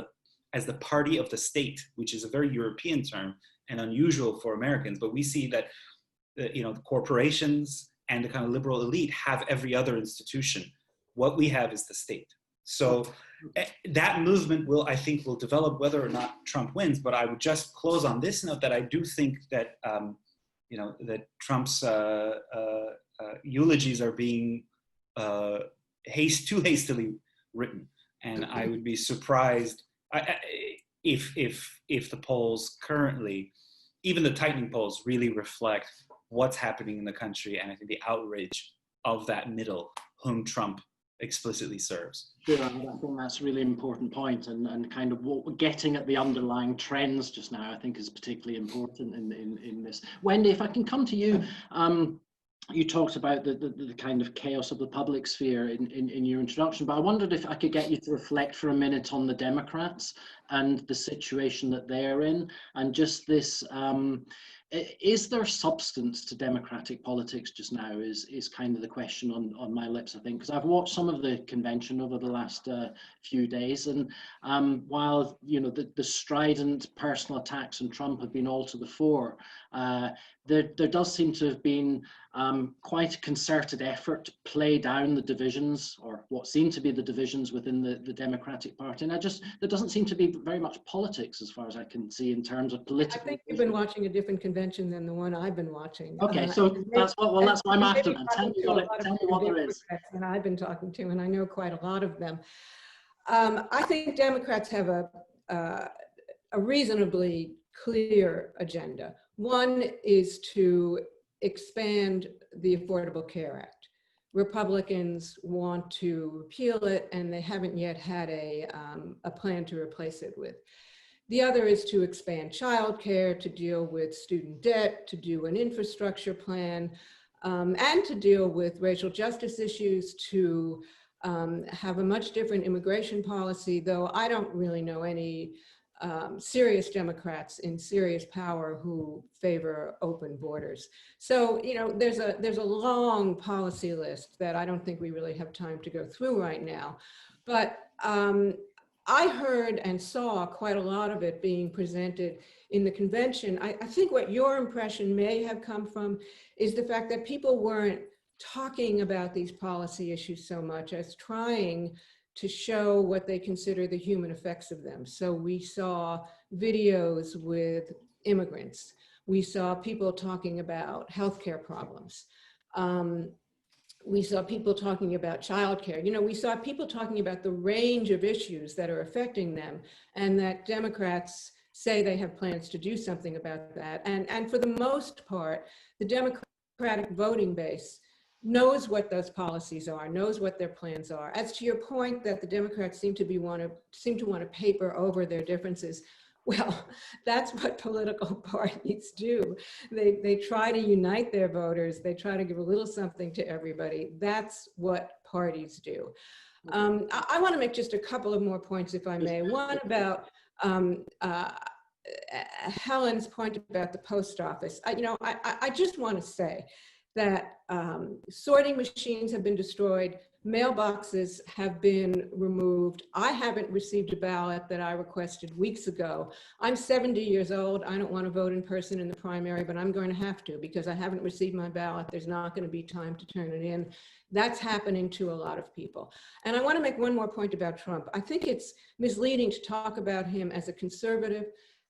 Speaker 2: the party of the state, which is a very European term and unusual for Americans. But we see that the corporations and the kind of liberal elite have every other institution. What we have is the state. So that movement I think will develop whether or not Trump wins. But I would just close on this note that I do think that that Trump's eulogies are being too hastily written, and I would be surprised if the polls currently, even the tightening polls, really reflect what's happening in the country, and I think the outrage of that middle whom Trump explicitly serves.
Speaker 1: Sure, I think that's a really important point, and kind of what we're getting at the underlying trends just now, I think, is particularly important in this. Wendy, if I can come to you, you talked about the kind of chaos of the public sphere in your introduction, but I wondered if I could get you to reflect for a minute on the Democrats and the situation that they're in, and just this, is there substance to democratic politics just now is kind of the question on my lips, I think, because I've watched some of the convention over the last few days, and while the strident personal attacks on Trump have been all to the fore, there does seem to have been quite a concerted effort to play down the divisions, or what seem to be the divisions within the Democratic Party. And there doesn't seem to be very much politics, as far as I can see, in terms of political.
Speaker 3: I think you've been watching a different convention than the one I've been watching.
Speaker 1: Okay, so that's what I'm after then. Tell me what there is.
Speaker 3: And I've been talking to, and I know quite a lot of them. I think Democrats have a reasonably clear agenda. One is to expand the Affordable Care Act. Republicans want to repeal it, and they haven't yet had a plan to replace it with. The other is to expand childcare, to deal with student debt, to do an infrastructure plan, and to deal with racial justice issues, to have a much different immigration policy, though I don't really know any serious Democrats in serious power who favor open borders. So, you know, there's a long policy list that I don't think we really have time to go through right now. But I heard and saw quite a lot of it being presented in the convention. I think what your impression may have come from is the fact that people weren't talking about these policy issues so much as trying to show what they consider the human effects of them. So we saw videos with immigrants. We saw people talking about healthcare problems. We saw people talking about childcare. You know, we saw people talking about the range of issues that are affecting them, and that Democrats say they have plans to do something about that. And for the most part, the Democratic voting base knows what those policies are, knows what their plans are. As to your point that the Democrats seem to want to paper over their differences, well, that's what political parties do. They try to unite their voters. They try to give a little something to everybody. That's what parties do. I want to make just a couple of more points, if I may. One about Helen's point about the post office. I just want to say that sorting machines have been destroyed, mailboxes have been removed. I haven't received a ballot that I requested weeks ago. I'm 70 years old. I don't want to vote in person in the primary, but I'm going to have to because I haven't received my ballot. There's not going to be time to turn it in. That's happening to a lot of people. And I want to make one more point about Trump. I think it's misleading to talk about him as a conservative,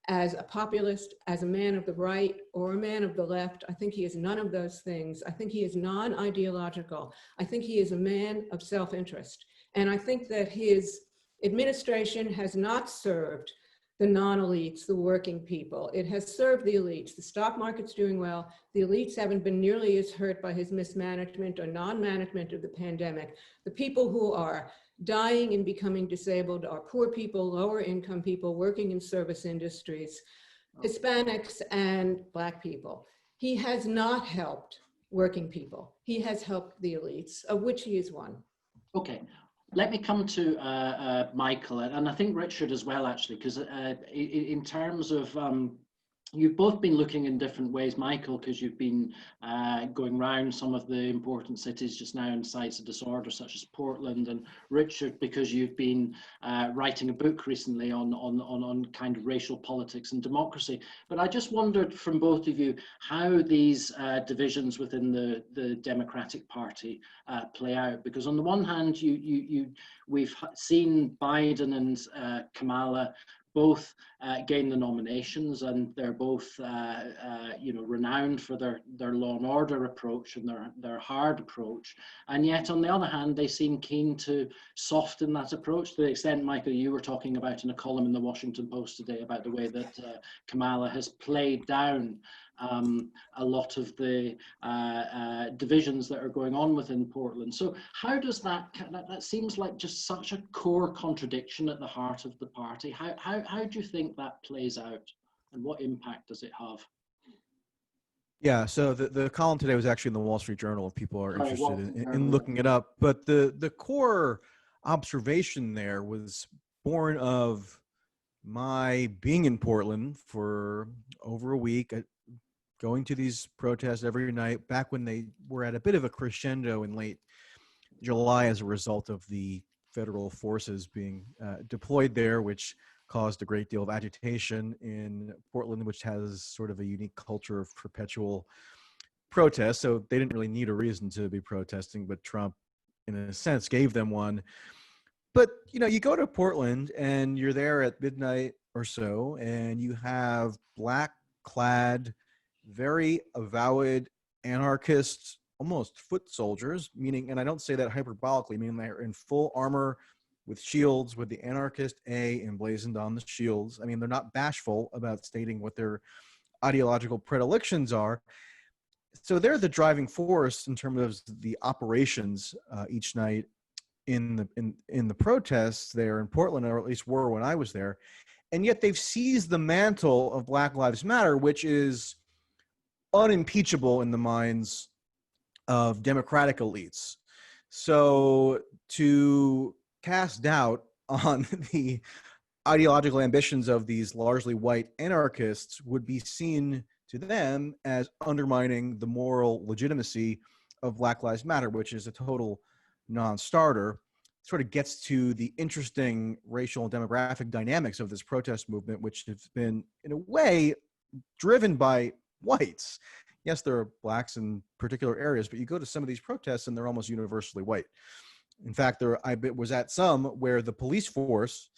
Speaker 3: as a populist, as a man of the right, or a man of the left. I think he is none of those things. I think he is non-ideological. I think he is a man of self-interest. And I think that his administration has not served the non-elites, the working people. It has served the elites. The stock market's doing well. The elites haven't been nearly as hurt by his mismanagement or non-management of the pandemic. The people who are dying and becoming disabled are poor people, lower income people working in service industries, Hispanics and Black people. He has not helped working people. He has helped the elites, of which he is one.
Speaker 1: Okay, let me come to Michael, and I think Richard as well, actually, because in terms of you've both been looking in different ways, Michael, because you've been going around some of the important cities just now in sites of disorder, such as Portland, and Richard, because you've been writing a book recently on kind of racial politics and democracy. But I just wondered from both of you how these divisions within the Democratic Party play out, because on the one hand, we've seen Biden and Kamala both gain the nominations, and they're both, renowned for their law and order approach and their hard approach. And yet, on the other hand, they seem keen to soften that approach to the extent, Michael, you were talking about in a column in the Washington Post today about the way that Kamala has played down a lot of the divisions that are going on within Portland. So how does that seems like just such a core contradiction at the heart of the party. How do you think that plays out, and what impact does it have?
Speaker 4: Yeah, so the column today was actually in the Wall Street Journal if people are interested in looking it up. But the core observation there was born of my being in Portland for over a week, going to these protests every night, back when they were at a bit of a crescendo in late July as a result of the federal forces being deployed there, which caused a great deal of agitation in Portland, which has sort of a unique culture of perpetual protest, so they didn't really need a reason to be protesting, but Trump, in a sense, gave them one. But, you know, you go to Portland and you're there at midnight or so, and you have black-clad, very avowed anarchists, almost foot soldiers, meaning, and I don't say that hyperbolically, meaning they're in full armor with shields, with the anarchist A emblazoned on the shields. I mean, they're not bashful about stating what their ideological predilections are. So they're the driving force in terms of the operations each night in the protests there in Portland, or at least were when I was there. And yet they've seized the mantle of Black Lives Matter, which is unimpeachable in the minds of Democratic elites. So to cast doubt on the ideological ambitions of these largely white anarchists would be seen to them as undermining the moral legitimacy of Black Lives Matter, which is a total non-starter. Sort of gets to the interesting racial and demographic dynamics of this protest movement, which has been, in a way, driven by whites. Yes, there are blacks in particular areas, but you go to some of these protests and they're almost universally white. In fact, I was at some where the police force,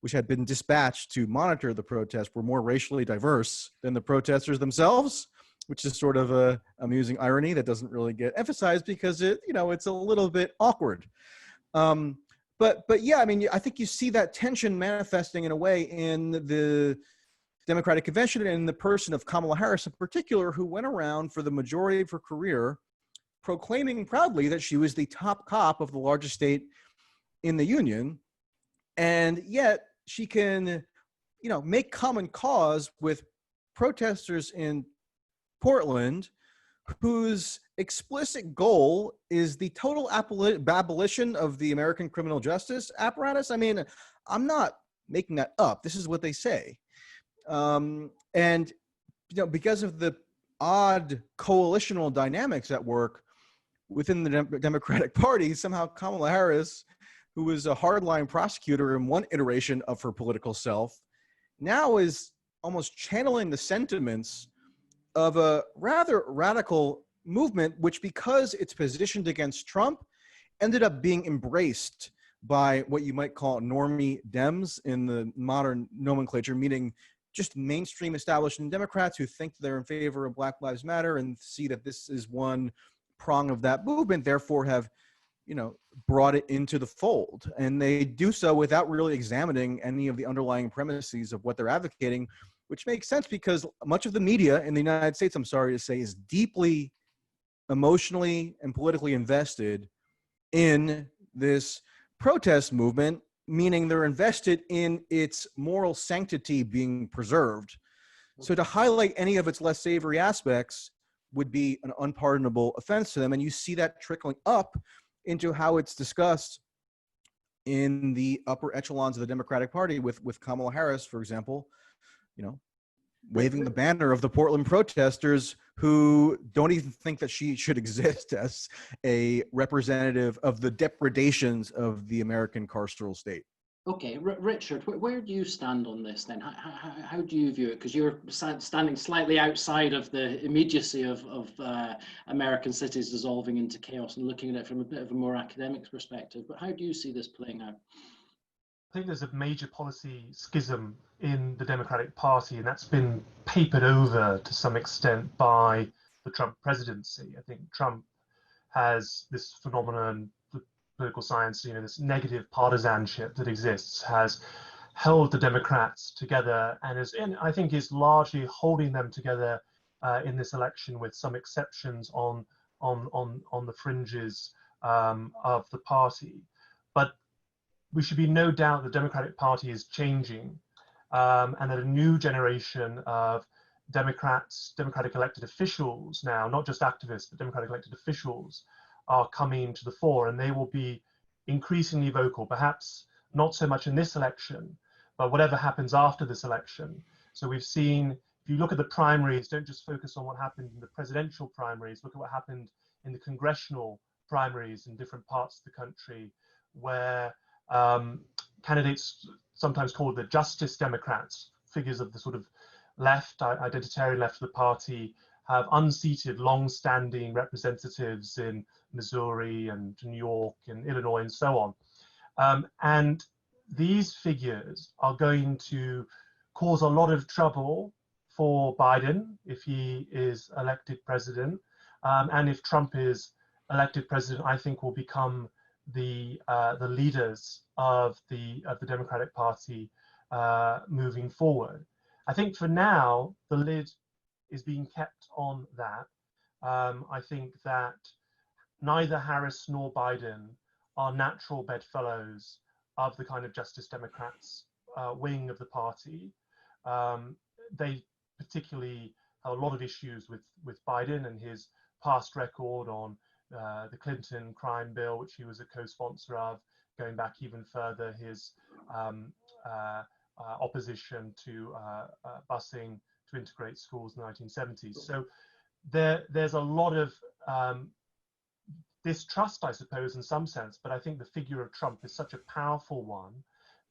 Speaker 4: which had been dispatched to monitor the protest, were more racially diverse than the protesters themselves, which is sort of a amusing irony that doesn't really get emphasized because it's a little bit awkward. But yeah, I mean, I think you see that tension manifesting in a way in the Democratic Convention and in the person of Kamala Harris in particular, who went around for the majority of her career proclaiming proudly that she was the top cop of the largest state in the union. And yet she can, make common cause with protesters in Portland whose explicit goal is the total abolition of the American criminal justice apparatus. I mean, I'm not making that up. This is what they say. And, because of the odd coalitional dynamics at work within the Democratic Party, somehow Kamala Harris, who was a hardline prosecutor in one iteration of her political self, now is almost channeling the sentiments of a rather radical movement, which, because it's positioned against Trump, ended up being embraced by what you might call normie Dems in the modern nomenclature, meaning just mainstream establishment Democrats who think they're in favor of Black Lives Matter and see that this is one prong of that movement, therefore have, brought it into the fold. And they do so without really examining any of the underlying premises of what they're advocating, which makes sense because much of the media in the United States, I'm sorry to say, is deeply emotionally and politically invested in this protest movement, meaning they're invested in its moral sanctity being preserved. So to highlight any of its less savory aspects would be an unpardonable offense to them. And you see that trickling up into how it's discussed in the upper echelons of the Democratic Party with Kamala Harris, for example, waving the banner of the Portland protesters who don't even think that she should exist as a representative of the depredations of the American carceral state.
Speaker 1: Okay, Richard, where do you stand on this then? How do you view it? Because you're standing slightly outside of the immediacy of American cities dissolving into chaos and looking at it from a bit of a more academic perspective. But how do you see this playing out?
Speaker 5: I think there's a major policy schism in the Democratic Party, and that's been papered over to some extent by the Trump presidency. I think Trump has this phenomenon, the political science, this negative partisanship that exists, has held the Democrats together and I think is largely holding them together in this election, with some exceptions on the fringes of the party. But we should be no doubt the Democratic Party is changing, and that a new generation of Democratic elected officials now, not just activists, but Democratic elected officials, are coming to the fore, and they will be increasingly vocal, perhaps not so much in this election, but whatever happens after this election. So we've seen, if you look at the primaries, don't just focus on what happened in the presidential primaries, look at what happened in the congressional primaries in different parts of the country, where candidates, sometimes called the Justice Democrats, figures of the sort of left, identitarian left of the party, have unseated long-standing representatives in Missouri and New York and Illinois and so on. And these figures are going to cause a lot of trouble for Biden if he is elected president. And if Trump is elected president, I think will become the leaders of the Democratic Party moving forward. I think for now, the lid is being kept on that. I think that neither Harris nor Biden are natural bedfellows of the kind of Justice Democrats wing of the party. They particularly have a lot of issues with Biden and his past record on the Clinton crime bill, which he was a co-sponsor of, going back even further, his opposition to busing to integrate schools in the 1970s. So there's a lot of distrust, I suppose, in some sense, but I think the figure of Trump is such a powerful one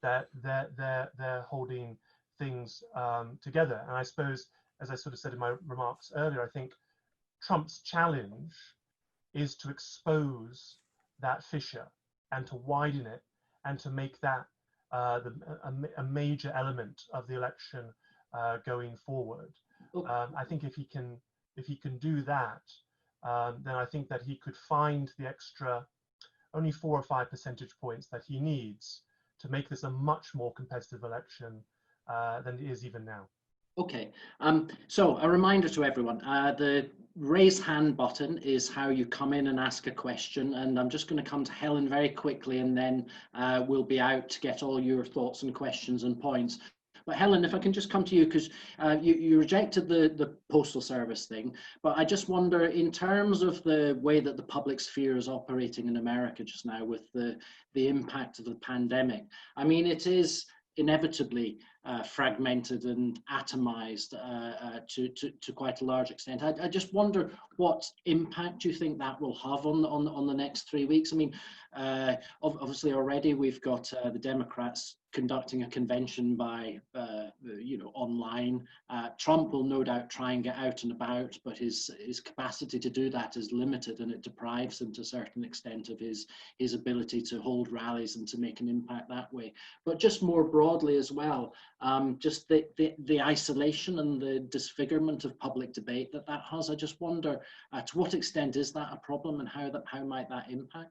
Speaker 5: that they're holding things together. And I suppose, as I sort of said in my remarks earlier, I think Trump's challenge is to expose that fissure and to widen it and to make that a major element of the election going forward. I think if he can do that, then I think that he could find the extra only 4 or 5 percentage points that he needs to make this a much more competitive election than it is even now.
Speaker 1: Okay, so a reminder to everyone, the raise hand button is how you come in and ask a question, and I'm just going to come to Helen very quickly, and then we'll be out to get all your thoughts and questions and points. But Helen, if I can just come to you, because you rejected the postal service thing, but I just wonder, in terms of the way that the public sphere is operating in America just now with the impact of the pandemic, I mean, it is inevitably fragmented and atomized to quite a large extent. I just wonder what impact you think that will have on the next 3 weeks. I mean, obviously already we've got the Democrats conducting a convention by online. Trump will no doubt try and get out and about, but his capacity to do that is limited, and it deprives him to a certain extent of his ability to hold rallies and to make an impact that way. But just more broadly as well, just the isolation and the disfigurement of public debate that has. I just wonder to what extent is that a problem, and how might that impact?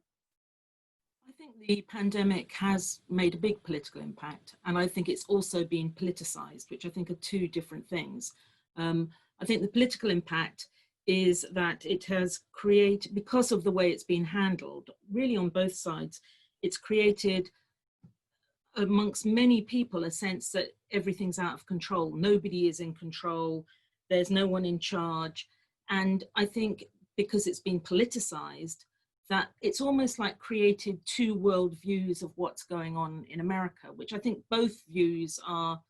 Speaker 6: I think the pandemic has made a big political impact, and I think it's also been politicized, which I think are two different things. I think the political impact is that it has created, because of the way it's been handled, really on both sides, it's created amongst many people a sense that everything's out of control. Nobody is in control. There's no one in charge. And I think because it's been politicized, that it's almost like created two world views of what's going on in America, which I think both views are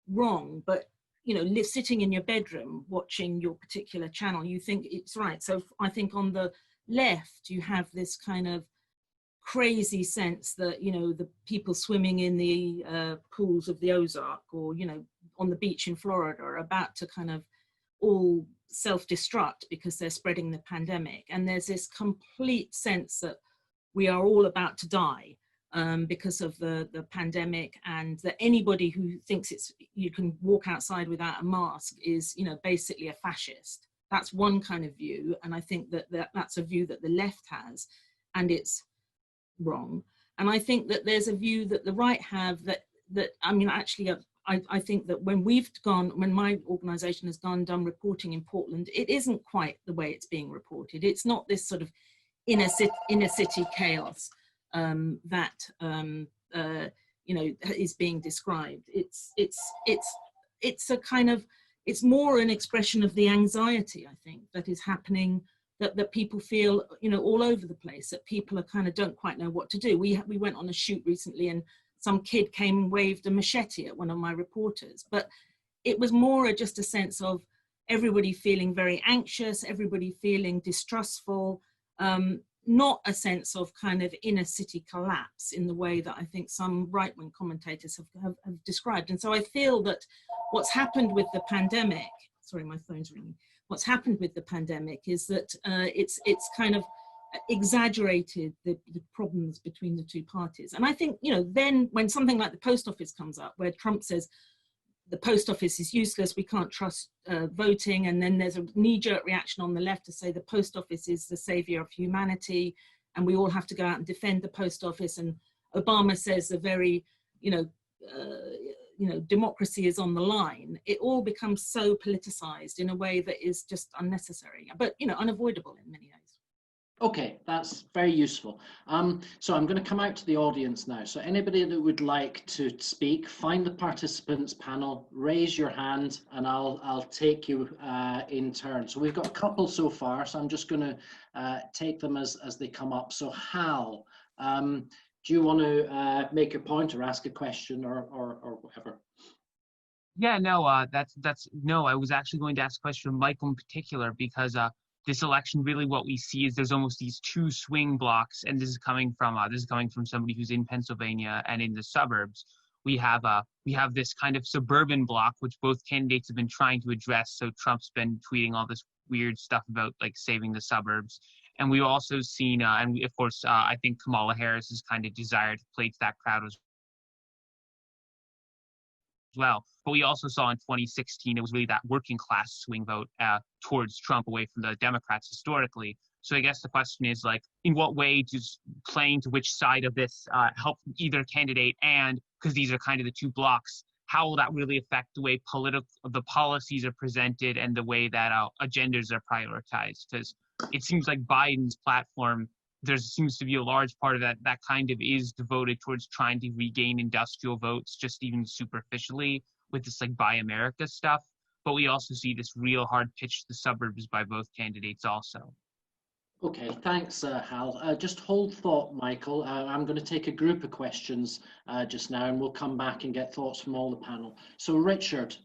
Speaker 6: wrong. But, you know, sitting in your bedroom watching your particular channel, you think it's right. So I think on the left, you have this kind of crazy sense that, you know, the people swimming in the pools of the Ozark, or, you know, on the beach in Florida, are about to kind of all self-destruct because they're spreading the pandemic. And there's this complete sense that we are all about to die because of the pandemic, and that anybody who thinks you can walk outside without a mask is, you know, basically a fascist. That's one kind of view, and I think that's a view that the left has, and it's wrong. And I think that there's a view that the right have that I mean, actually, I think that when my organization has done reporting in Portland, it isn't quite the way it's being reported. It's not this sort of inner city chaos that you know, is being described. It's a kind of, it's more an expression of the anxiety, I think, that is happening, that people feel, you know, all over the place, that people are kind of don't quite know what to do. We went on a shoot recently, and some kid came and waved a machete at one of my reporters, but it was more just a sense of everybody feeling very anxious, everybody feeling distrustful, not a sense of kind of inner city collapse in the way that I think some right-wing commentators have described. And so I feel that what's happened with the pandemic, sorry, my phone's ringing. what's happened with the pandemic is that it's kind of exaggerated the problems between the two parties. And I think, you know, then when something like the post office comes up, where Trump says the post office is useless, we can't trust voting, and then there's a knee-jerk reaction on the left to say the post office is the savior of humanity and we all have to go out and defend the post office, and Obama says the very, you know, democracy is on the line. It all becomes so politicized in a way that is just unnecessary, but, you know, unavoidable in many ways.
Speaker 1: Okay, that's very useful. So I'm going to come out to the audience now. So anybody that would like to speak, find the participants panel, raise your hand, and I'll take you in turn. So we've got a couple so far, so I'm just going to take them as they come up. So Hal, do you want to make a point or ask a question or whatever?
Speaker 7: Yeah, no, no, I was actually going to ask a question of Michael in particular, because this election, really what we see is there's almost these two swing blocks, and this is coming from somebody who's in Pennsylvania and in the suburbs. We have this kind of suburban block, which both candidates have been trying to address. So Trump's been tweeting all this weird stuff about like saving the suburbs, and we've also seen, and of course, I think Kamala Harris's kind of desire to play to that crowd as well. But we also saw in 2016, it was really that working class swing vote towards Trump away from the Democrats historically. So I guess the question is, like, in what way does playing to which side of this help either candidate? And because these are kind of the two blocks, how will that really affect the way the policies are presented and the way that agendas are prioritized? Because it seems like Biden's platform, there seems to be a large part of that kind of is devoted towards trying to regain industrial votes, just even superficially with this like Buy America stuff. But we also see this real hard pitch to the suburbs by both candidates also.
Speaker 1: Okay, thanks, Hal. Just hold thought, Michael. I'm going to take a group of questions just now, and we'll come back and get thoughts from all the panel. So Richard,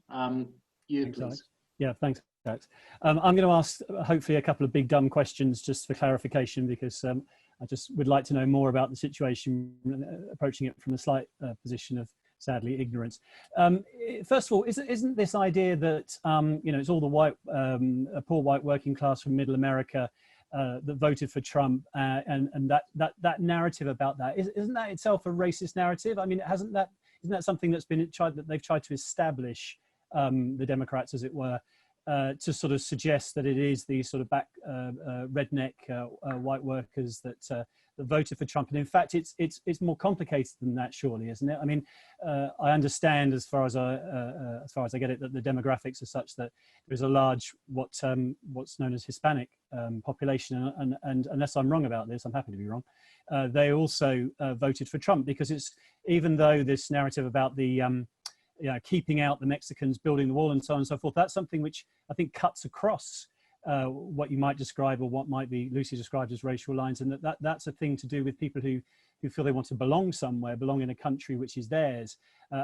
Speaker 1: you please.
Speaker 8: Alex. Yeah, thanks, Alex. I'm going to ask hopefully a couple of big dumb questions just for clarification, because I just would like to know more about the situation, approaching it from a slight position of sadly ignorance. First of all, isn't this idea that you know, it's all the white, poor white working class from Middle America that voted for Trump, and that narrative about that, isn't that itself a racist narrative? I mean, isn't that something that's been tried, that they've tried to establish, the Democrats, as it were, to sort of suggest that it is these sort of redneck white workers that voted for Trump, and in fact it's more complicated than that, surely, isn't it? I mean, I understand as far as I get it, that the demographics are such that there's a large what's known as Hispanic population, and unless I'm wrong about this, I'm happy to be wrong. They also voted for Trump, because it's, even though this narrative about the keeping out the Mexicans, building the wall, and so on and so forth, that's something which I think cuts across what you might describe, or what might be loosely described as racial lines, and that's a thing to do with people who feel they want to belong somewhere, belong in a country which is theirs,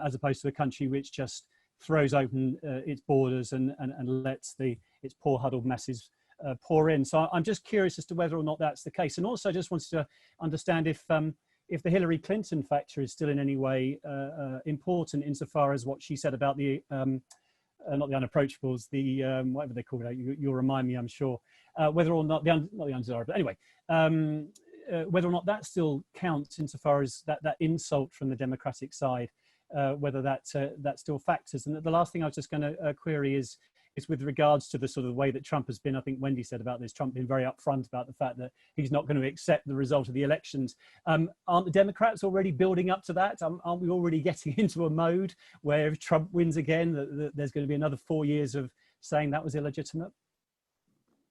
Speaker 8: as opposed to a country which just throws open its borders and lets its poor huddled masses pour in. So I'm just curious as to whether or not that's the case, and also I just wanted to understand if the Hillary Clinton factor is still in any way important, insofar as what she said about the not the unapproachables, the whatever they call it. You'll remind me, I'm sure. Whether or not not the undesirable, but anyway, whether or not that still counts insofar as that insult from the Democratic side, whether that still factors. And the last thing I was just going to query is with regards to the sort of way that Trump has been. I think Wendy said about this, Trump being very upfront about the fact that he's not going to accept the result of the elections. Aren't the Democrats already building up to that? Aren't we already getting into a mode where if Trump wins again, there's going to be another 4 years of saying that was illegitimate?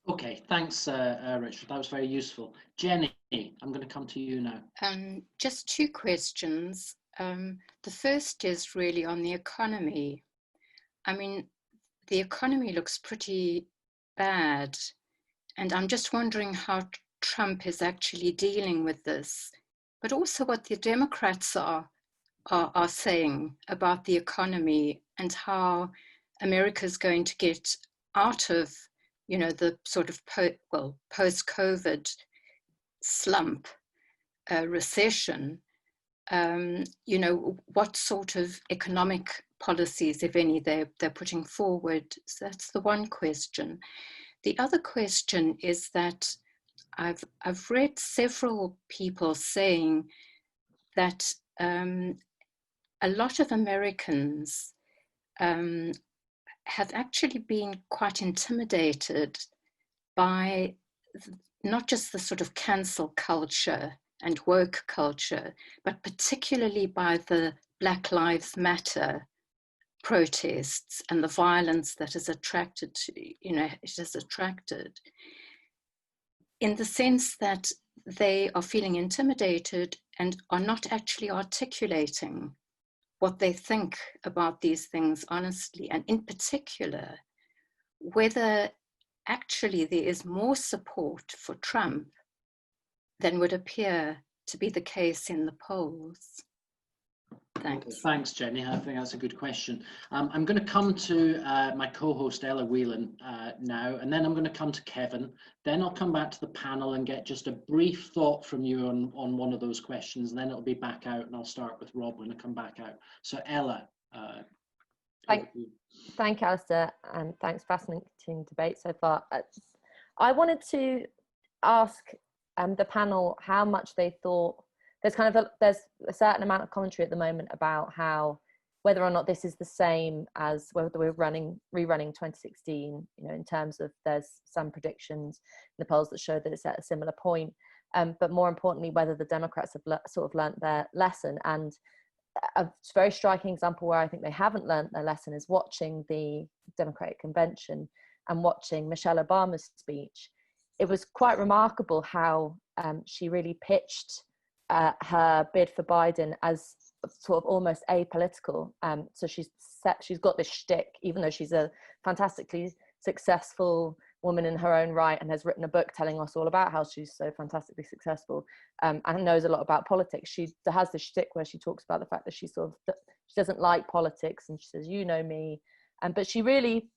Speaker 1: Okay, thanks, Richard. That was very useful. Jenny, I'm going to come to you now.
Speaker 9: Just two questions. The first is really on the economy. I mean, the economy looks pretty bad, and I'm just wondering how Trump is actually dealing with this, but also what the Democrats are saying about the economy and how America is going to get out of, you know, the sort of post-COVID slump, recession. You know, what sort of economic policies, if any, they're putting forward. So that's the one question. The other question is that I've read several people saying that a lot of Americans have actually been quite intimidated by not just the sort of cancel culture and woke culture, but particularly by the Black Lives Matter protests and the violence that has attracted, it has attracted, in the sense that they are feeling intimidated and are not actually articulating what they think about these things honestly, and in particular, whether actually there is more support for Trump than would appear to be the case in the polls. Thanks.
Speaker 1: Okay, thanks, Jenny. I think that's a good question. I'm going to come to my co-host Ella Whelan now, and then I'm going to come to Kevin. Then I'll come back to the panel and get just a brief thought from you on one of those questions, and then it'll be back out, and I'll start with Rob when I come back out. So Ella.
Speaker 10: Thank you, Alistair, and thanks. Fascinating debate so far. I wanted to ask the panel how much they thought. There's a certain amount of commentary at the moment about whether or not this is the same as whether we're rerunning 2016. In terms of there's some predictions in the polls that show that it's at a similar point, but more importantly, whether the Democrats have sort of learnt their lesson. And a very striking example where I think they haven't learnt their lesson is watching the Democratic convention and watching Michelle Obama's speech. It was quite remarkable how she really pitched her bid for Biden as sort of almost apolitical. So she's got this shtick, even though she's a fantastically successful woman in her own right and has written a book telling us all about how she's so fantastically successful and knows a lot about politics. She has this shtick where she talks about the fact that she doesn't like politics, and she says, "You know me," but she really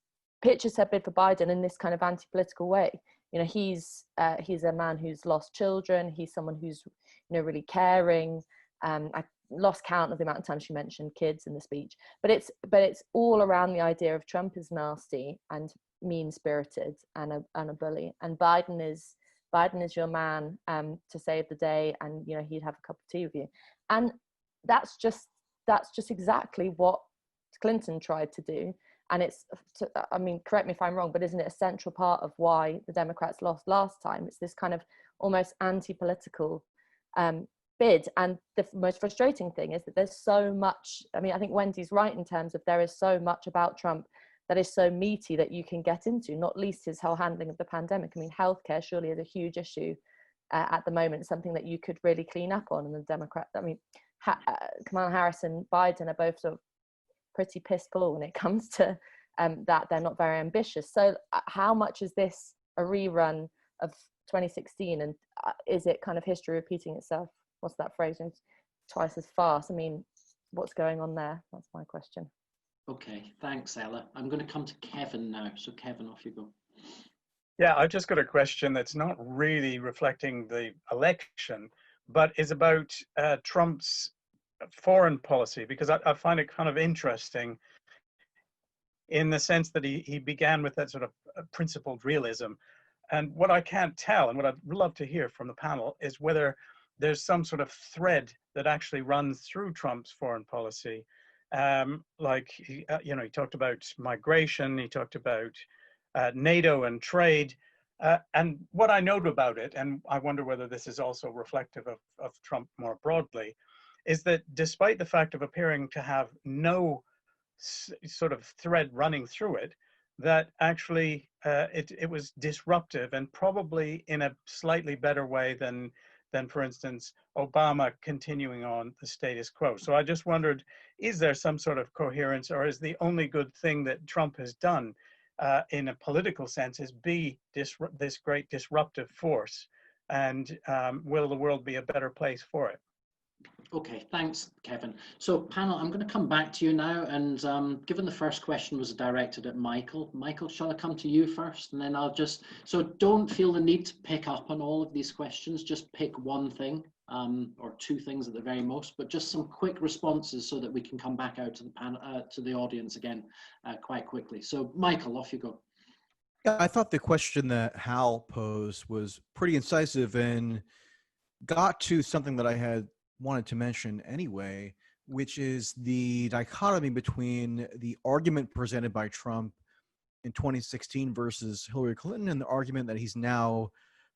Speaker 10: pitches her bid for Biden in this kind of anti-political way. He's a man who's lost children. He's someone who's really caring. I lost count of the amount of times she mentioned kids in the speech, but it's all around the idea of Trump is nasty and mean-spirited and a bully, and Biden is your man to save the day, and he'd have a cup of tea with you. And that's just exactly what Clinton tried to do. And correct me if I'm wrong, but isn't it a central part of why the Democrats lost last time? It's this kind of almost anti-political bid. And the most frustrating thing is that there's so much, I think Wendy's right in terms of there is so much about Trump that is so meaty that you can get into, not least his whole handling of the pandemic. Healthcare surely is a huge issue at the moment, something that you could really clean up on. And the Democrat, Kamala Harris and Biden are both sort of pretty piss poor when it comes to that. They're not very ambitious. So how much is this a rerun of 2016, and is it kind of history repeating itself? What's that phrase? Twice as fast. What's going on there? That's my question.
Speaker 1: Okay, thanks, Ella. I'm going to come to Kevin now. So Kevin, off you go.
Speaker 11: Yeah, I've just got a question that's not really reflecting the election, but is about Trump's foreign policy, because I find it kind of interesting in the sense that he began with that sort of principled realism. And what I can't tell, and what I'd love to hear from the panel, is whether there's some sort of thread that actually runs through Trump's foreign policy. He talked about migration, he talked about NATO and trade. And what I note about it, and I wonder whether this is also reflective of Trump more broadly, is that despite the fact of appearing to have no sort of thread running through it, that actually it was disruptive, and probably in a slightly better way than for instance, Obama continuing on the status quo. So I just wondered, is there some sort of coherence, or is the only good thing that Trump has done in a political sense is be this great disruptive force? And will the world be a better place for it?
Speaker 1: Okay, thanks, Kevin. So panel, I'm going to come back to you now, and given the first question was directed at Michael, shall I come to you first, and then I'll just, so don't feel the need to pick up on all of these questions, just pick one thing or two things at the very most, but just some quick responses so that we can come back out to the to the audience again quite quickly. So Michael, off you go.
Speaker 4: Yeah, I thought the question that Hal posed was pretty incisive and got to something that I had wanted to mention anyway, which is the dichotomy between the argument presented by Trump in 2016 versus Hillary Clinton and the argument that he's now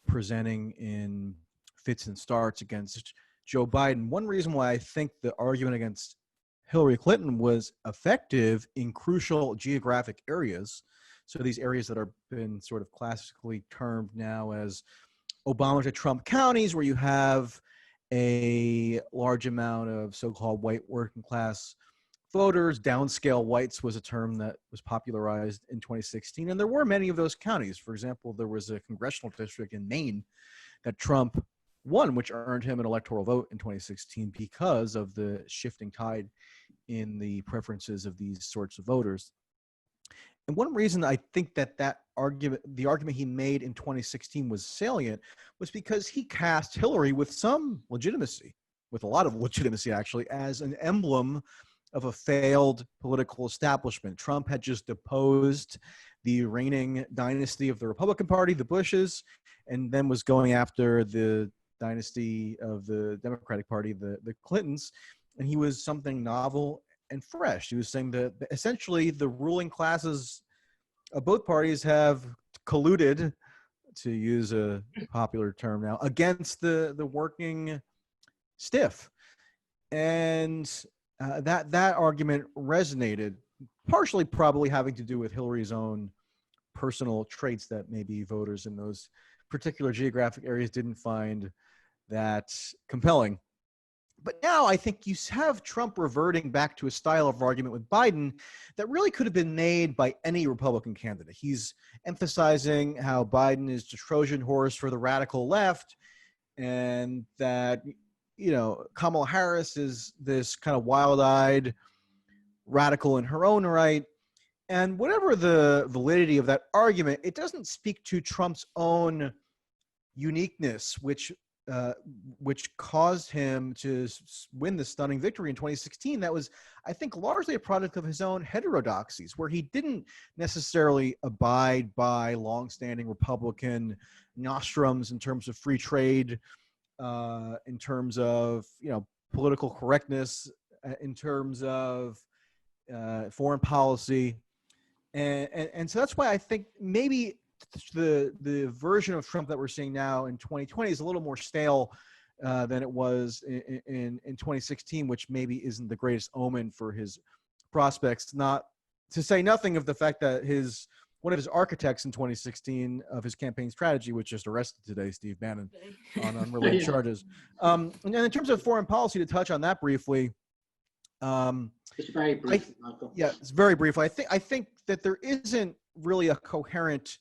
Speaker 4: presenting in fits and starts against Joe Biden. One reason why I think the argument against Hillary Clinton was effective in crucial geographic areas, so these areas that are been sort of classically termed now as Obama to Trump counties, where you have a large amount of so-called white working class voters. Downscale whites was a term that was popularized in 2016. And there were many of those counties. For example, there was a congressional district in Maine that Trump won, which earned him an electoral vote in 2016 because of the shifting tide in the preferences of these sorts of voters. And one reason I think that the argument he made in 2016 was salient was because he cast Hillary with some legitimacy, with a lot of legitimacy actually, as an emblem of a failed political establishment. Trump had just deposed the reigning dynasty of the Republican Party, the Bushes, and then was going after the dynasty of the Democratic Party, the Clintons, and he was something novel and fresh. He was saying that essentially the ruling classes of both parties have colluded, to use a popular term now, against the working stiff. And that argument resonated, partially probably having to do with Hillary's own personal traits that maybe voters in those particular geographic areas didn't find that compelling. But now I think you have Trump reverting back to a style of argument with Biden that really could have been made by any Republican candidate. He's emphasizing how Biden is the Trojan horse for the radical left, and that, you know, Kamala Harris is this kind of wild-eyed radical in her own right. And whatever the validity of that argument, it doesn't speak to Trump's own uniqueness, which caused him to win the stunning victory in 2016. That was, I think, largely a product of his own heterodoxies, where he didn't necessarily abide by longstanding Republican nostrums in terms of free trade, in terms of, you know, political correctness, in terms of foreign policy. And so that's why I think maybe the version of Trump that we're seeing now in 2020 is a little more stale than it was in 2016, which maybe isn't the greatest omen for his prospects. Not to say nothing of the fact that one of his architects in 2016 of his campaign strategy was just arrested today, Steve Bannon, on unrelated charges. And in terms of foreign policy, to touch on that briefly,
Speaker 1: just very brief, Michael.
Speaker 4: Yeah, it's very brief. I think that there isn't really a coherent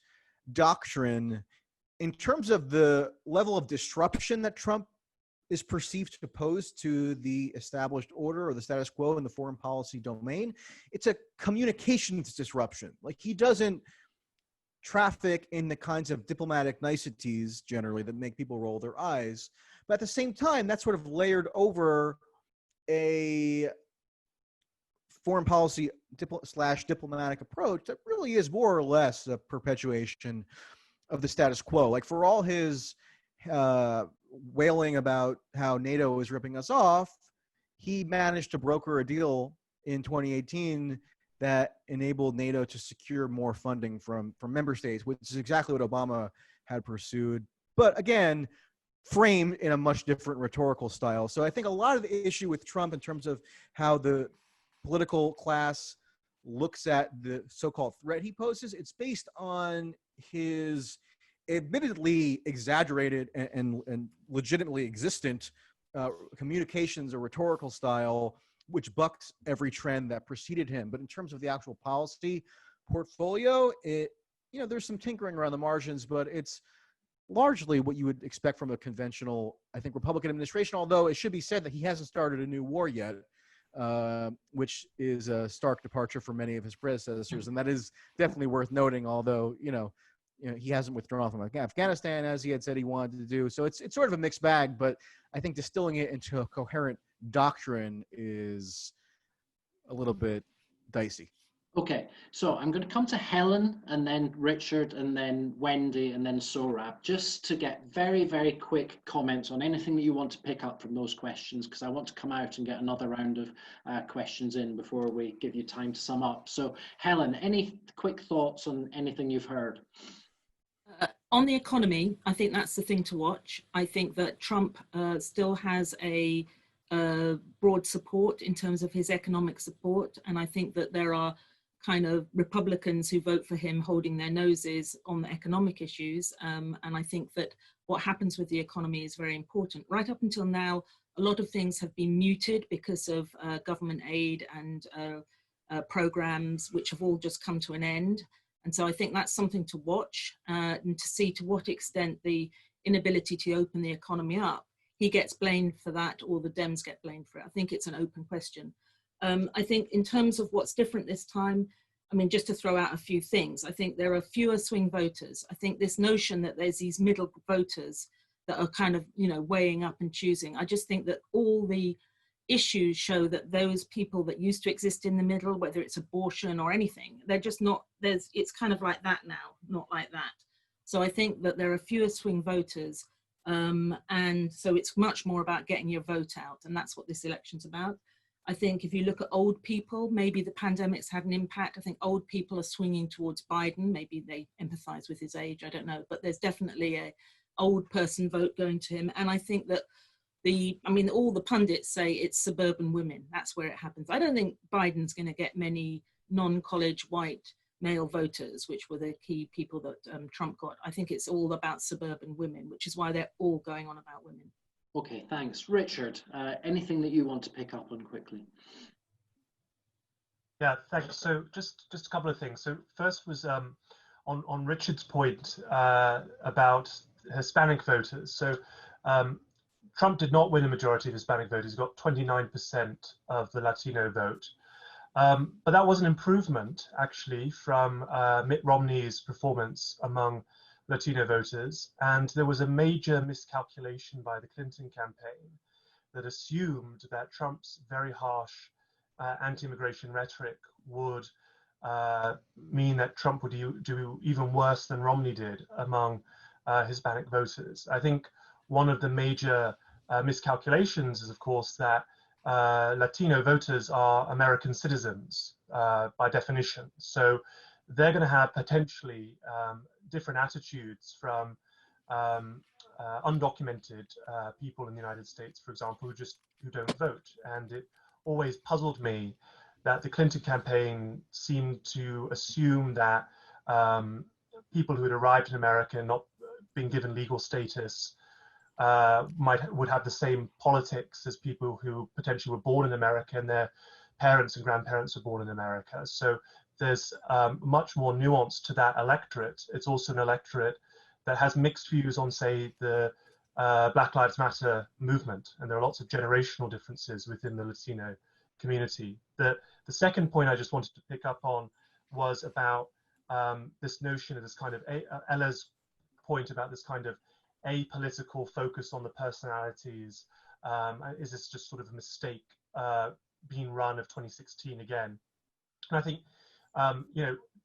Speaker 4: doctrine in terms of the level of disruption that Trump is perceived to pose to the established order or the status quo in the foreign policy domain. It's a communications disruption. Like, he doesn't traffic in the kinds of diplomatic niceties generally that make people roll their eyes. But at the same time, that's sort of layered over a foreign policy / diplomatic approach that really is more or less a perpetuation of the status quo. Like, for all his wailing about how NATO is ripping us off, he managed to broker a deal in 2018 that enabled NATO to secure more funding from member states, which is exactly what Obama had pursued. But again, framed in a much different rhetorical style. So I think a lot of the issue with Trump in terms of how the political class looks at the so-called threat he poses, it's based on his admittedly exaggerated and legitimately existent communications or rhetorical style, which bucks every trend that preceded him. But in terms of the actual policy portfolio, there's some tinkering around the margins, but it's largely what you would expect from a conventional, I think, Republican administration, although it should be said that he hasn't started a new war yet, which is a stark departure from many of his predecessors. And that is definitely worth noting, although, he hasn't withdrawn from Afghanistan as he had said he wanted to do. So it's sort of a mixed bag, but I think distilling it into a coherent doctrine is a little bit dicey.
Speaker 1: Okay, so I'm going to come to Helen and then Richard and then Wendy and then Sohrab, just to get very, very quick comments on anything that you want to pick up from those questions, because I want to come out and get another round of questions in before we give you time to sum up. So Helen, any quick thoughts on anything you've heard?
Speaker 6: On the economy, I think that's the thing to watch. I think that Trump still has a broad support in terms of his economic support, and I think that there are kind of Republicans who vote for him holding their noses on the economic issues, and I think that what happens with the economy is very important. Right up until now, a lot of things have been muted because of government aid and programs which have all just come to an end. And so I think that's something to watch and to see to what extent the inability to open the economy up, he gets blamed for that or the Dems get blamed for it. I think it's an open question. I think in terms of what's different this time, I mean, just to throw out a few things, I think there are fewer swing voters. I think this notion that there's these middle voters that are kind of, weighing up and choosing. I just think that all the issues show that those people that used to exist in the middle, whether it's abortion or anything, they're just not, it's kind of like that now, not like that. So I think that there are fewer swing voters. And so it's much more about getting your vote out. And that's what this election's about. I think if you look at old people, maybe the pandemic's had an impact. I think old people are swinging towards Biden. Maybe they empathize with his age, I don't know. But there's definitely a old person vote going to him. And I think that all the pundits say it's suburban women. That's where it happens. I don't think Biden's going to get many non-college white male voters, which were the key people that Trump got. I think it's all about suburban women, which is why they're all going on about women.
Speaker 1: Okay, thanks. Richard, anything that you want to pick up on quickly?
Speaker 5: Yeah, thanks. So just a couple of things. So first was on Richard's point about Hispanic voters. So Trump did not win a majority of Hispanic voters. He got 29% of the Latino vote. But that was an improvement, actually, from Mitt Romney's performance among Latino voters. And there was a major miscalculation by the Clinton campaign that assumed that Trump's very harsh anti-immigration rhetoric would mean that Trump would do even worse than Romney did among Hispanic voters. I think one of the major miscalculations is, of course, that Latino voters are American citizens by definition. So they're going to have potentially different attitudes from undocumented people in the United States, for example, who don't vote. And it always puzzled me that the Clinton campaign seemed to assume that people who had arrived in America and not been given legal status would have the same politics as people who potentially were born in America and their parents and grandparents were born in America. So there's much more nuance to that electorate. It's also an electorate that has mixed views on, say, the Black Lives Matter movement, and there are lots of generational differences within the Latino community. The second point I just wanted to pick up on was about this notion of this kind of, Ella's point about this kind of apolitical focus on the personalities. Is this just sort of a mistake being run of 2016 again? And I think,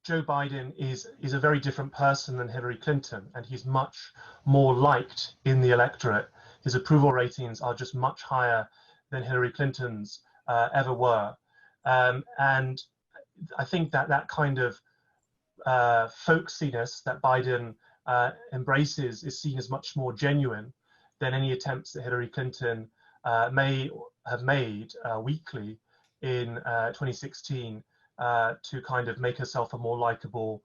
Speaker 5: Joe Biden is a very different person than Hillary Clinton, and he's much more liked in the electorate. His approval ratings are just much higher than Hillary Clinton's ever were. And I think that kind of folksiness that Biden embraces is seen as much more genuine than any attempts that Hillary Clinton may have made weakly in 2016 to kind of make herself a more likable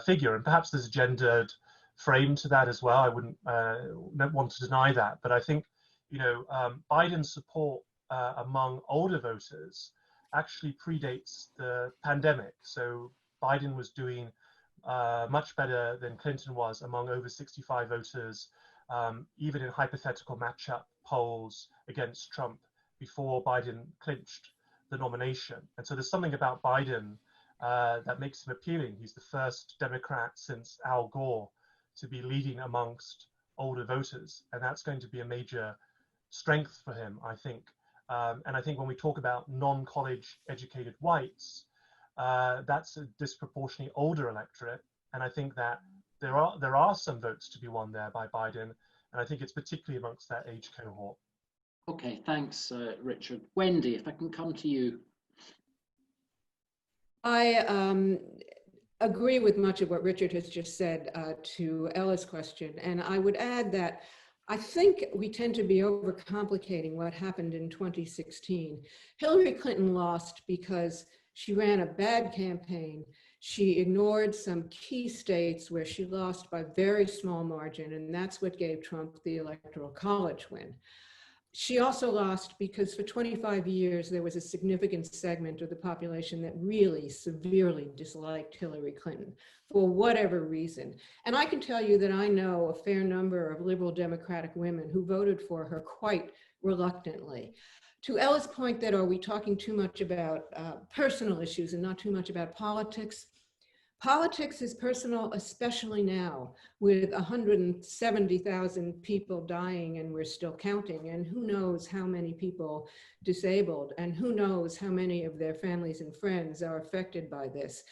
Speaker 5: figure. And perhaps there's a gendered frame to that as well. I wouldn't want to deny that. But I think, Biden's support among older voters actually predates the pandemic. So Biden was doing much better than Clinton was among over 65 voters, even in hypothetical matchup polls against Trump before Biden clinched the nomination. And so there's something about Biden that makes him appealing. He's the first Democrat since Al Gore to be leading amongst older voters, and that's going to be a major strength for him, I think. And I think when we talk about non-college educated whites, that's a disproportionately older electorate, and I think that there are some votes to be won there by Biden, and I think it's particularly amongst that age cohort.
Speaker 1: Okay, thanks, Richard. Wendy, if I can come to you.
Speaker 3: I agree with much of what Richard has just said to Ella's question, and I would add that I think we tend to be overcomplicating what happened in 2016. Hillary Clinton lost because she ran a bad campaign. She ignored some key states where she lost by very small margin, and that's what gave Trump the Electoral College win. She also lost because for 25 years, there was a significant segment of the population that really severely disliked Hillary Clinton for whatever reason. And I can tell you that I know a fair number of liberal Democratic women who voted for her quite reluctantly. To Ella's point that are we talking too much about personal issues and not too much about politics? Politics is personal, especially now, with 170,000 people dying and we're still counting, and who knows how many people disabled, and who knows how many of their families and friends are affected by this.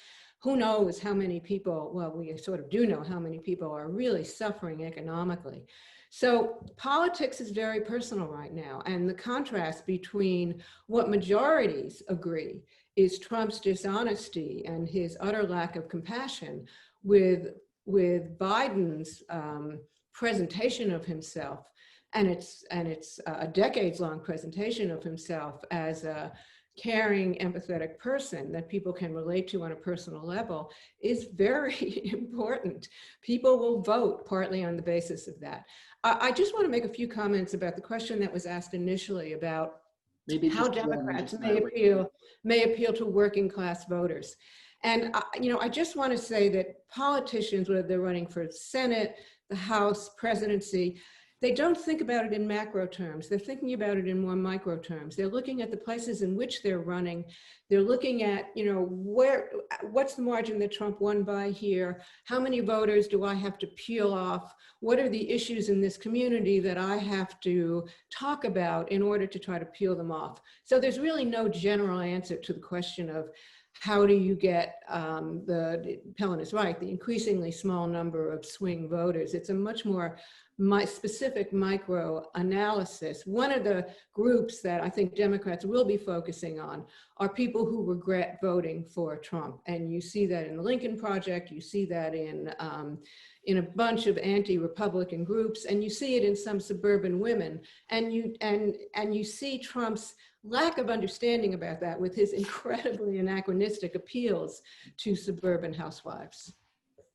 Speaker 3: Who knows how many people, well, we sort of do know how many people are really suffering economically. So politics is very personal right now, and the contrast between what majorities agree is Trump's dishonesty and his utter lack of compassion with Biden's presentation of himself, and it's a decades-long presentation of himself as a caring, empathetic person that people can relate to on a personal level, is very important. People will vote partly on the basis of that. I just want to make a few comments about the question that was asked initially about maybe how Democrats may appeal to working class voters. And I just want to say that politicians, whether they're running for Senate, the House, presidency, they don't think about it in macro terms. They're thinking about it in more micro terms. They're looking at the places in which they're running. They're looking at, what's the margin that Trump won by here? How many voters do I have to peel off? What are the issues in this community that I have to talk about in order to try to peel them off? So there's really no general answer to the question of how do you get Helen is right, the increasingly small number of swing voters. It's a much more specific micro analysis. One of the groups that I think Democrats will be focusing on are people who regret voting for Trump. And you see that in the Lincoln Project, you see that in a bunch of anti-Republican groups, and you see it in some suburban women. And you see Trump's lack of understanding about that with his incredibly anachronistic appeals to suburban housewives.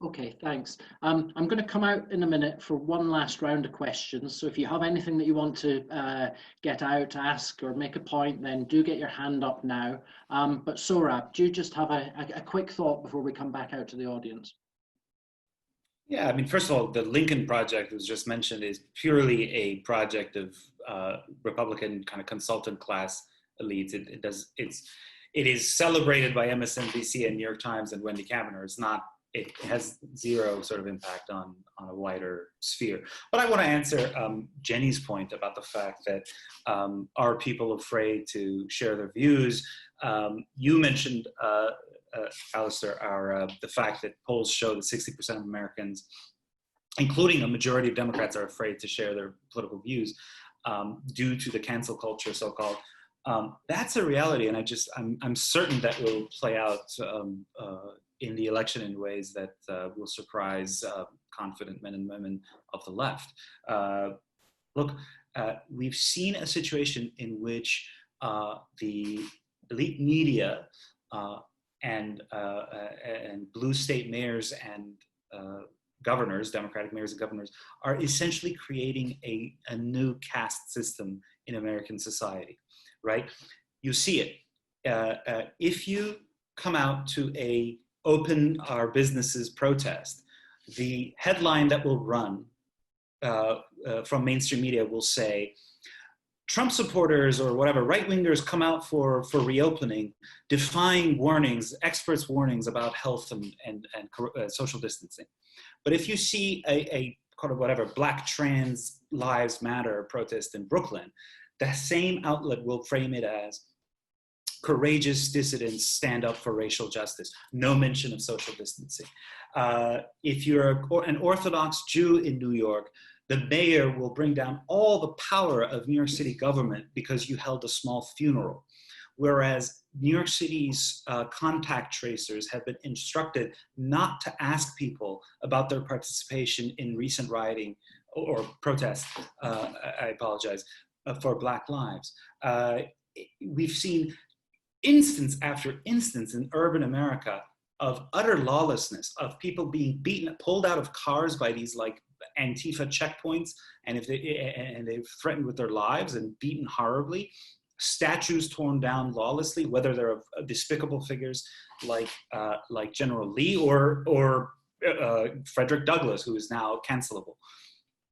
Speaker 1: Okay, thanks. I'm going to come out in a minute for one last round of questions. So if you have anything that you want to get out, ask, or make a point, then do get your hand up now. But Sohrab, do you just have a quick thought before we come back out to the audience?
Speaker 2: Yeah, I mean, first of all, the Lincoln Project that was just mentioned is purely a project of Republican kind of consultant class elites. It is celebrated by MSNBC and New York Times and Wendy Kaminer. It has zero sort of impact on a wider sphere. But I want to answer Jenny's point about the fact that are people afraid to share their views? You mentioned, Alistair, the fact that polls show that 60% of Americans, including a majority of Democrats, are afraid to share their political views due to the cancel culture, so-called. That's a reality, and I'm certain that will play out in the election in ways that will surprise confident men and women of the left. Look, we've seen a situation in which the elite media and blue state mayors and governors, Democratic mayors and governors, are essentially creating a new caste system in American society, right? You see it. If you come out to a open our businesses protest, the headline that will run from mainstream media will say, Trump supporters or whatever, right-wingers come out for reopening, defying warnings, experts' warnings about health and social distancing. But if you see a kind of whatever, Black Trans Lives Matter protest in Brooklyn, the same outlet will frame it as courageous dissidents stand up for racial justice. No mention of social distancing. If you're an Orthodox Jew in New York, the mayor will bring down all the power of New York City government because you held a small funeral. Whereas New York City's contact tracers have been instructed not to ask people about their participation in recent rioting or protests, I apologize, for Black lives. We've seen instance after instance in urban America of utter lawlessness, of people being beaten, pulled out of cars by these like Antifa checkpoints, and they've threatened with their lives and beaten horribly. Statues torn down lawlessly, whether they're of despicable figures like General Lee or Frederick Douglass, who is now cancelable.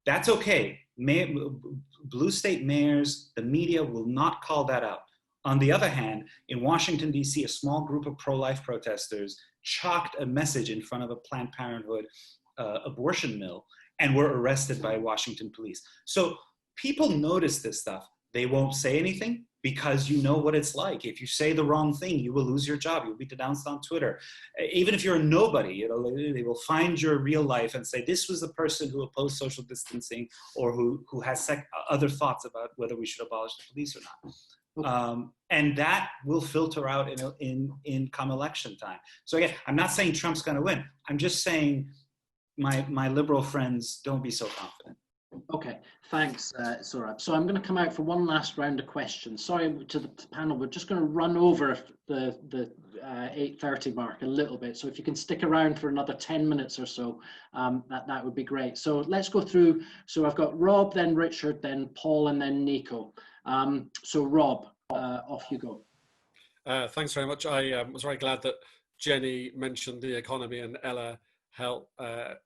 Speaker 2: That's okay. Blue state mayors, the media will not call that out. On the other hand, in Washington, D.C., a small group of pro-life protesters chalked a message in front of a Planned Parenthood abortion mill and were arrested by Washington police. So people notice this stuff. They won't say anything because you know what it's like. If you say the wrong thing, you will lose your job. You'll be denounced on Twitter. Even if you're a nobody, they will find your real life and say, this was the person who opposed social distancing or who has other thoughts about whether we should abolish the police or not. And that will filter out in come election time. So again, I'm not saying Trump's going to win. I'm just saying my liberal friends, don't be so confident.
Speaker 1: Okay, thanks, Sohrab. So I'm going to come out for one last round of questions. Sorry to the panel, we're just going to run over the 8:30 mark a little bit. So if you can stick around for another 10 minutes or so, that would be great. So let's go through. So I've got Rob, then Richard, then Paul, and then Nico. So Rob, off you go.
Speaker 12: Thanks very much. I was very glad that Jenny mentioned the economy and Ella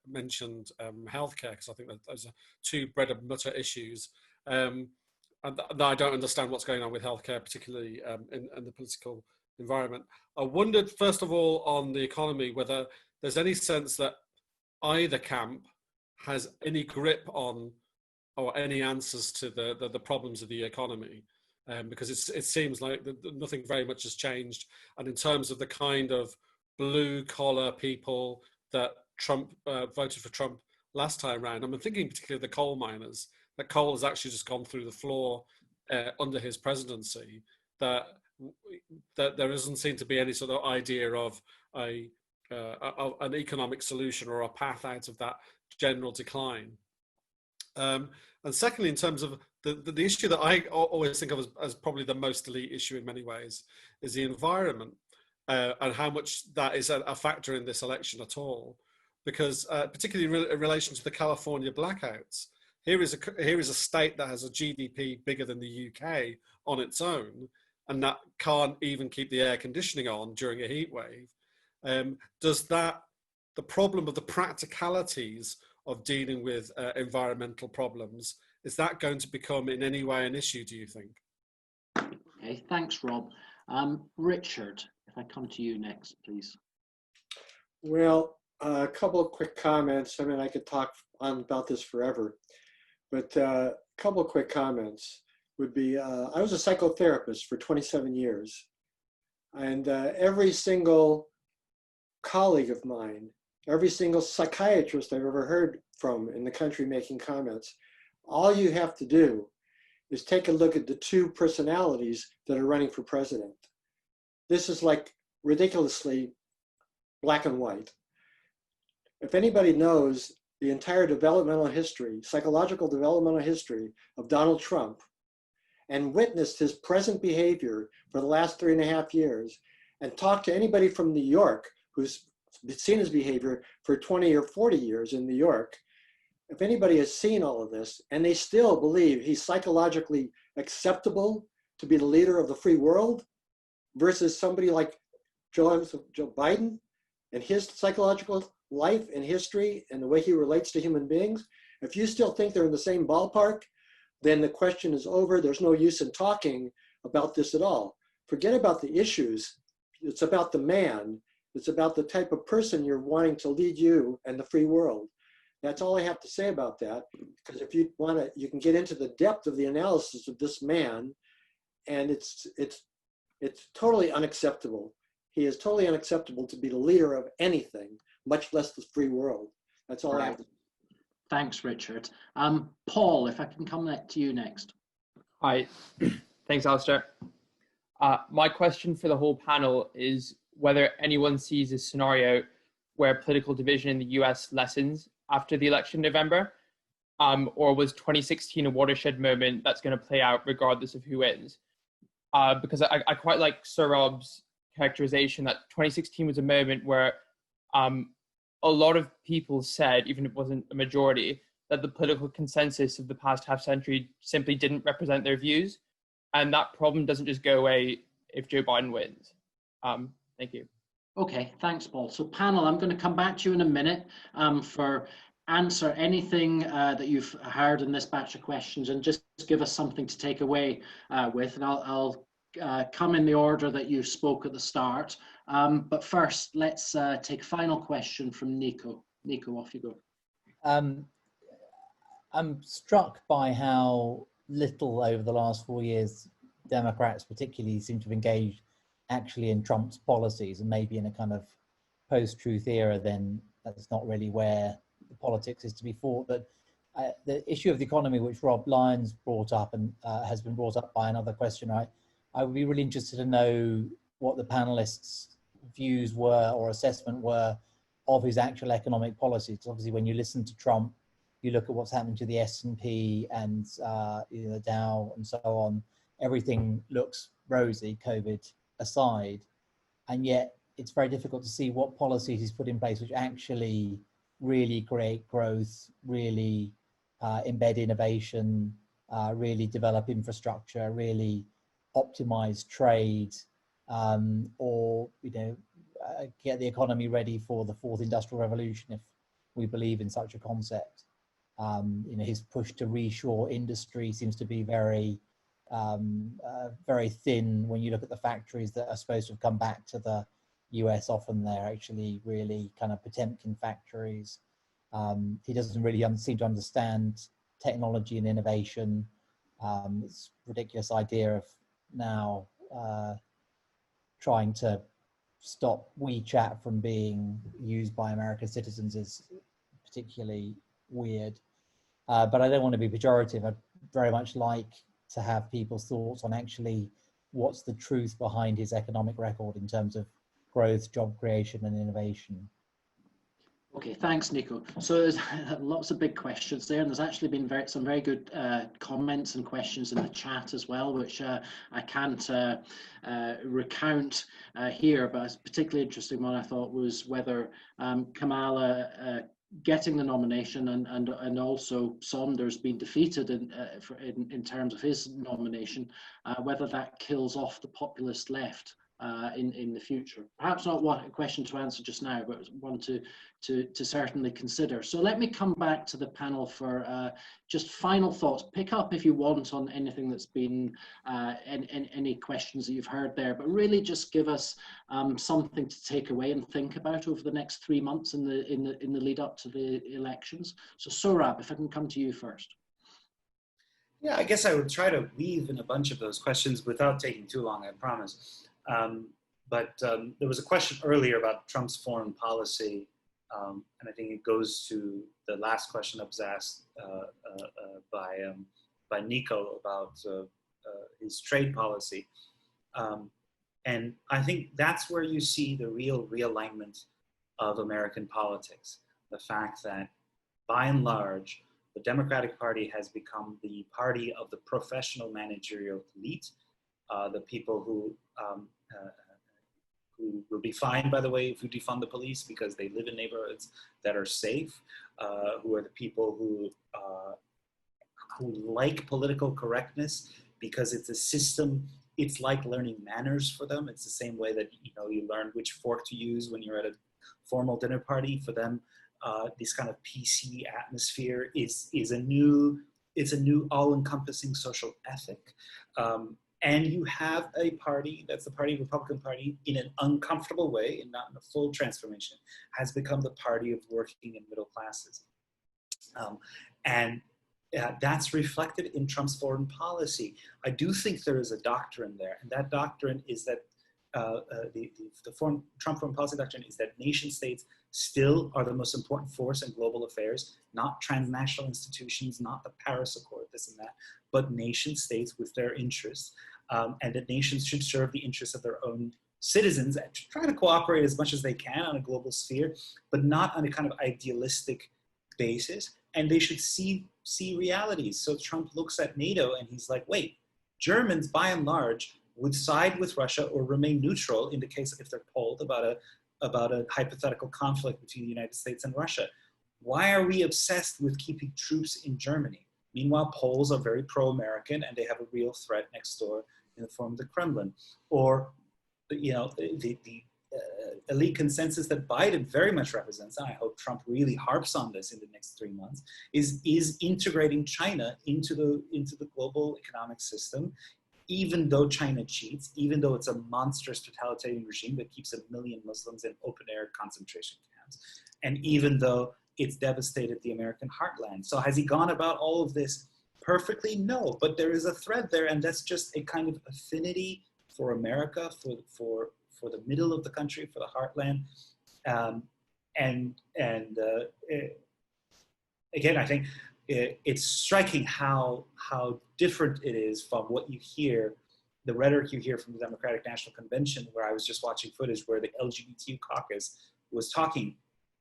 Speaker 12: mentioned healthcare, because I think that those are two bread and butter issues. And I don't understand what's going on with healthcare, particularly in the political environment. I wondered, first of all, on the economy, whether there's any sense that either camp has any grip on or any answers to the problems of the economy. Because it seems like nothing very much has changed. And in terms of the kind of blue collar people that Trump voted for Trump last time around, I'm thinking particularly the coal miners, that coal has actually just gone through the floor under his presidency, that there doesn't seem to be any sort of idea of an economic solution or a path out of that general decline. And secondly, in terms of the issue that I always think of as probably the most elite issue in many ways is the environment, and how much that is a factor in this election at all. Because particularly in relation to the California blackouts, here is a state that has a GDP bigger than the UK on its own, and that can't even keep the air conditioning on during a heat wave. Does the problem of the practicalities of dealing with environmental problems, is that going to become in any way an issue, do you think?
Speaker 1: Okay, thanks, Rob. Richard, if I come to you next, please.
Speaker 13: Well, a couple of quick comments. I mean, I could talk on about this forever, but a couple of quick comments would be, I was a psychotherapist for 27 years, and every single colleague of mine, every single psychiatrist I've ever heard from in the country making comments, all you have to do is take a look at the two personalities that are running for president. This is like ridiculously black and white. If anybody knows the entire developmental history, psychological developmental history of Donald Trump, and witnessed his present behavior for the last 3.5 years, and talked to anybody from New York who's seen his behavior for 20 or 40 years in New York, if anybody has seen all of this and they still believe he's psychologically acceptable to be the leader of the free world versus somebody like Joe Biden and his psychological life and history and the way he relates to human beings, if you still think they're in the same ballpark, then the question is over. There's no use in talking about this at all. Forget about the issues. It's about the man. It's about the type of person you're wanting to lead you and the free world. That's all I have to say about that, because if you want to, you can get into the depth of the analysis of this man, and it's totally unacceptable. He is totally unacceptable to be the leader of anything, much less the free world. That's all I have to say.
Speaker 1: Thanks, Richard. Paul, if I can come to you next.
Speaker 14: Hi, thanks, Alistair. My question for the whole panel is whether anyone sees a scenario where political division in the US lessens after the election in November, or was 2016 a watershed moment that's going to play out regardless of who wins? Because I quite like Sohrab's characterization that 2016 was a moment where a lot of people said, even if it wasn't a majority, that the political consensus of the past half century simply didn't represent their views. And that problem doesn't just go away if Joe Biden wins. Thank you.
Speaker 1: Okay, thanks, Paul. So panel, I'm going to come back to you in a minute for answer anything that you've heard in this batch of questions, and just give us something to take away with. And I'll come in the order that you spoke at the start. But first, let's take a final question from Nico. Nico, off you go.
Speaker 15: I'm struck by how little over the last 4 years Democrats particularly seem to have engaged actually in Trump's policies, and maybe in a kind of post-truth era, then that's not really where the politics is to be fought. But the issue of the economy, which Rob Lyons brought up and has been brought up by another questioner, I would be really interested to know what the panelists' views were or assessment were of his actual economic policies. Obviously, when you listen to Trump, you look at what's happening to the S&P and the Dow and so on, everything looks rosy, COVID aside, and yet it's very difficult to see what policies he's put in place which actually really create growth, really embed innovation, really develop infrastructure, really optimize trade, or get the economy ready for the fourth industrial revolution, if we believe in such a concept. His push to reshore industry seems to be very thin when you look at the factories that are supposed to have come back to the US. Often they're actually really kind of Potemkin factories. He doesn't really seem to understand technology and innovation. It's a ridiculous idea of now trying to stop WeChat from being used by American citizens is particularly weird. But I don't want to be pejorative. I'd very much like to have people's thoughts on actually what's the truth behind his economic record in terms of growth, job creation, and innovation.
Speaker 1: Okay, thanks, Nico. So there's lots of big questions there, and there's actually been some very good comments and questions in the chat as well, which I can't recount here, but a particularly interesting one I thought was whether Kamala getting the nomination and also Saunders being defeated in terms of his nomination, whether that kills off the populist left in the future. Perhaps not a question to answer just now, but one to certainly consider. So let me come back to the panel for just final thoughts. Pick up if you want on anything that's been any questions that you've heard there, but really just give us something to take away and think about over the next 3 months in the lead up to the elections. So Sohrab, if I can come to you first.
Speaker 2: Yeah, I guess I would try to weave in a bunch of those questions without taking too long, I promise. But there was a question earlier about Trump's foreign policy, and I think it goes to the last question that was asked by Nico about his trade policy. And I think that's where you see the real realignment of American politics. The fact that, by and large, the Democratic Party has become the party of the professional managerial elite, the people who will be fine, by the way, if we defund the police because they live in neighborhoods that are safe, who are the people who like political correctness because it's a system. It's like learning manners for them. It's the same way that you learn which fork to use when you're at a formal dinner party. For them, this kind of PC atmosphere is a new it's a new all-encompassing social ethic. And you have a party, that's the party, Republican Party, in an uncomfortable way, and not in a full transformation, has become the party of working and middle classes. That's reflected in Trump's foreign policy. I do think there is a doctrine there, and that doctrine is that Trump foreign policy doctrine is that nation states still are the most important force in global affairs, not transnational institutions, not the Paris Accord, this and that, but nation states with their interests, and that nations should serve the interests of their own citizens and try to cooperate as much as they can on a global sphere, but not on a kind of idealistic basis. And they should see realities. So Trump looks at NATO and he's like, wait, Germans by and large would side with Russia or remain neutral in the case if they're polled about a hypothetical conflict between the United States and Russia. Why are we obsessed with keeping troops in Germany? Meanwhile, Poles are very pro-American and they have a real threat next door in the form of the Kremlin. Or, you know, the elite consensus that Biden very much represents, and I hope Trump really harps on this in the next 3 months, is integrating China into the global economic system, even though China cheats, even though it's a monstrous totalitarian regime that keeps 1 million Muslims in open-air concentration camps, and even though it's devastated the American heartland. So has he gone about all of this perfectly? No, but there is a thread there, and that's just a kind of affinity for America, for the middle of the country, for the heartland. Again, I think it's striking how different it is from what you hear, the rhetoric you hear from the Democratic National Convention, where I was just watching footage where the LGBT caucus was talking.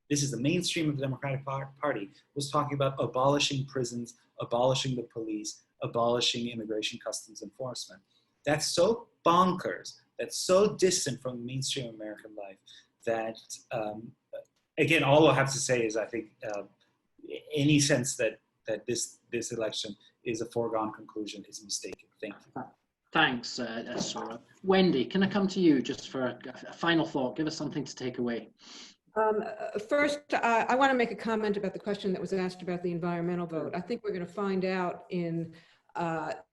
Speaker 2: This is the mainstream of the Democratic Party, was talking about abolishing prisons, abolishing the police, abolishing immigration customs enforcement. That's so bonkers, that's so distant from mainstream American life that, again, all I have to say is I think any sense that this election is a foregone conclusion is mistaken. Thank you.
Speaker 1: Thanks, Sohrab. Wendy, can I come to you just for a final thought? Give us something to take away.
Speaker 3: First, I want to make a comment about the question that was asked about the environmental vote. I think we're going to find out in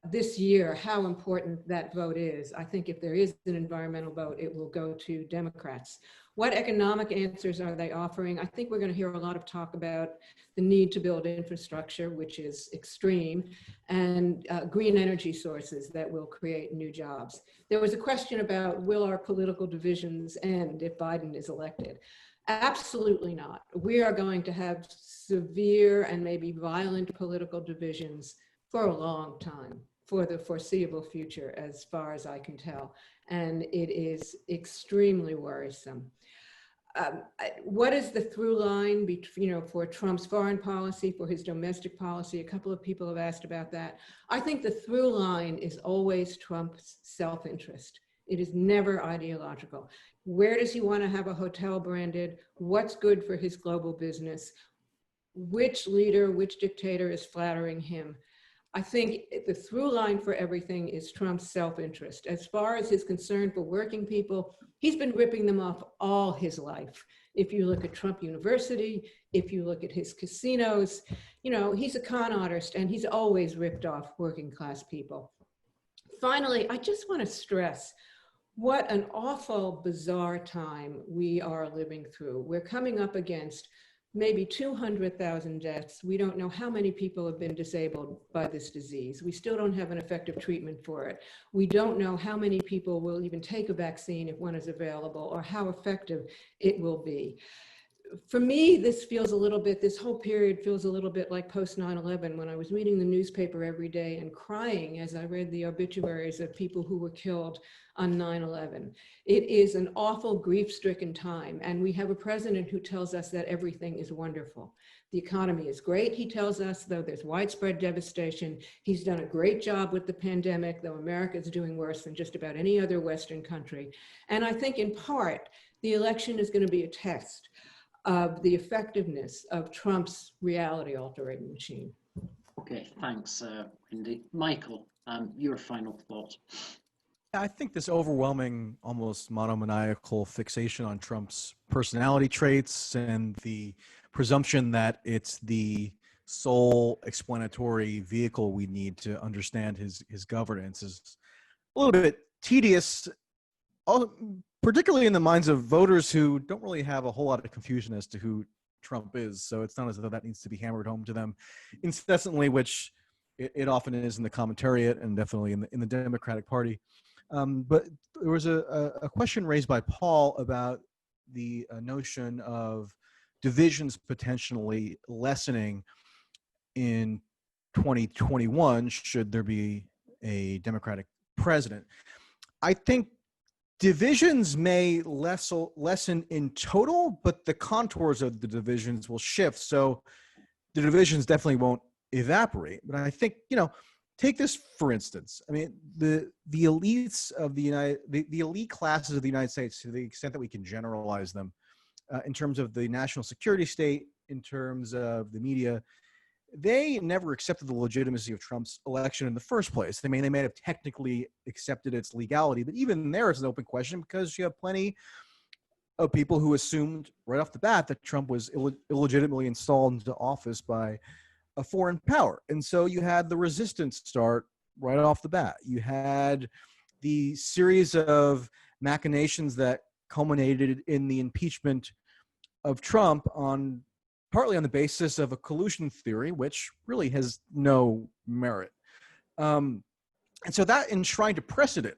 Speaker 3: this year how important that vote is. I think if there is an environmental vote, it will go to Democrats. What economic answers are they offering? I think we're going to hear a lot of talk about the need to build infrastructure, which is extreme, and green energy sources that will create new jobs. There was a question about, will our political divisions end if Biden is elected? Absolutely not. We are going to have severe and maybe violent political divisions for a long time, for the foreseeable future, as far as I can tell. And it is extremely worrisome. What is the through line for Trump's foreign policy, for his domestic policy? A couple of people have asked about that. I think the through line is always Trump's self-interest. It is never ideological. Where does he want to have a hotel branded? What's good for his global business? Which leader, which dictator is flattering him? I think the through line for everything is Trump's self-interest. As far as his concern for working people, he's been ripping them off all his life. If you look at Trump University, if you look at his casinos, he's a con artist and he's always ripped off working class people. Finally, I just want to stress what an awful, bizarre time we are living through. We're coming up against maybe 200,000 deaths. We don't know how many people have been disabled by this disease. We still don't have an effective treatment for it. We don't know how many people will even take a vaccine if one is available, or how effective it will be. For me, this whole period feels a little bit like post 9/11, when I was reading the newspaper every day and crying as I read the obituaries of people who were killed on 9/11. It is an awful, grief-stricken time, and we have a president who tells us that everything is wonderful. The economy is great, he tells us, though there's widespread devastation. He's done a great job with the pandemic, though America is doing worse than just about any other Western country. And I think in part, the election is going to be a test of the effectiveness of Trump's reality-altering machine.
Speaker 1: Okay, thanks, Wendy. Michael, your final thought.
Speaker 4: I think this overwhelming, almost monomaniacal fixation on Trump's personality traits and the presumption that it's the sole explanatory vehicle we need to understand his governance is a little bit tedious, particularly in the minds of voters who don't really have a whole lot of confusion as to who Trump is. So it's not as though that needs to be hammered home to them incessantly, which it often is in the commentariat and definitely in the Democratic Party. But there was a question raised by Paul about the notion of divisions potentially lessening in 2021 should there be a Democratic president. I think divisions may lessen in total, but the contours of the divisions will shift. So the divisions definitely won't evaporate. But I think, take this for instance. I mean, the elites of the elite classes of the United States, to the extent that we can generalize them, in terms of the national security state, in terms of the media, they never accepted the legitimacy of Trump's election in the first place. They may have technically accepted its legality, but even there it's an open question because you have plenty of people who assumed right off the bat that Trump was illegitimately installed into office by a foreign power. And so you had the resistance start right off the bat. You had the series of machinations that culminated in the impeachment of Trump partly on the basis of a collusion theory, which really has no merit. And so that enshrined a precedent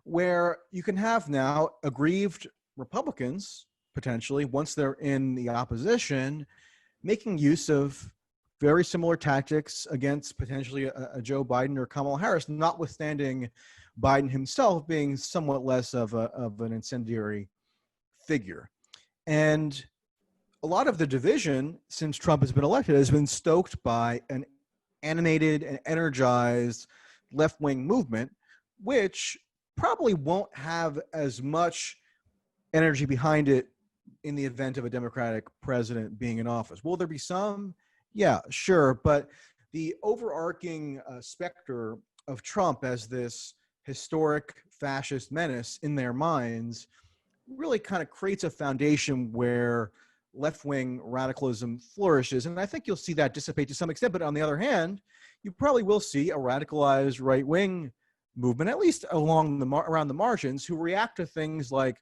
Speaker 4: where you can have now aggrieved Republicans, potentially, once they're in the opposition, making use of very similar tactics against potentially a Joe Biden or Kamala Harris, notwithstanding Biden himself being somewhat less of an incendiary figure. And a lot of the division since Trump has been elected has been stoked by an animated and energized left-wing movement, which probably won't have as much energy behind it in the event of a Democratic president being in office. Will there be some? Yeah, sure. But the overarching specter of Trump as this historic fascist menace in their minds really kind of creates a foundation where left-wing radicalism flourishes. And I think you'll see that dissipate to some extent. But on the other hand, you probably will see a radicalized right-wing movement, at least around the margins, who react to things like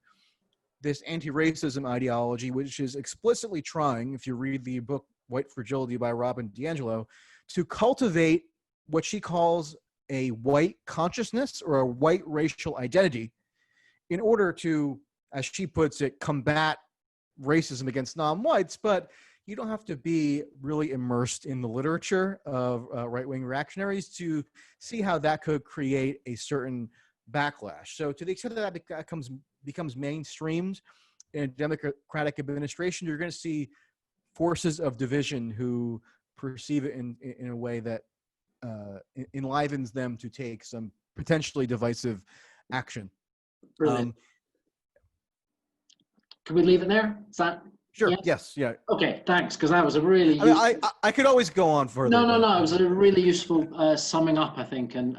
Speaker 4: this anti-racism ideology, which is explicitly trying, if you read the book White Fragility by Robin DiAngelo, to cultivate what she calls a white consciousness or a white racial identity in order to, as she puts it, combat racism against non-whites. But you don't have to be really immersed in the literature of right-wing reactionaries to see how that could create a certain backlash. So to the extent that becomes mainstreamed in a Democratic administration, you're going to see forces of division who perceive it in a way that enlivens them to take some potentially divisive action.
Speaker 1: Brilliant. Can we leave it there? Is that
Speaker 4: sure?
Speaker 1: Yeah?
Speaker 4: Yes. Yeah.
Speaker 1: Okay. Thanks, because that was a really.
Speaker 4: I could always go on further.
Speaker 1: No. It was a really useful summing up, I think, and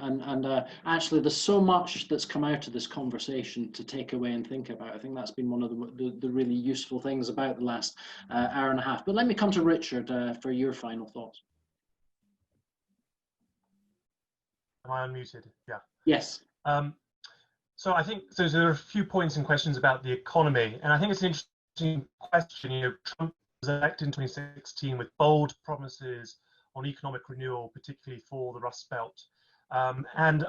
Speaker 1: actually, there's so much that's come out of this conversation to take away and think about. I think that's been one of the really useful things about the last hour and a half. But let me come to Richard for your final thoughts.
Speaker 5: Am I unmuted? Yeah.
Speaker 1: Yes.
Speaker 5: So I think there are a few points and questions about the economy, and I think it's an interesting question. Trump was elected in 2016 with bold promises on economic renewal, particularly for the Rust Belt, and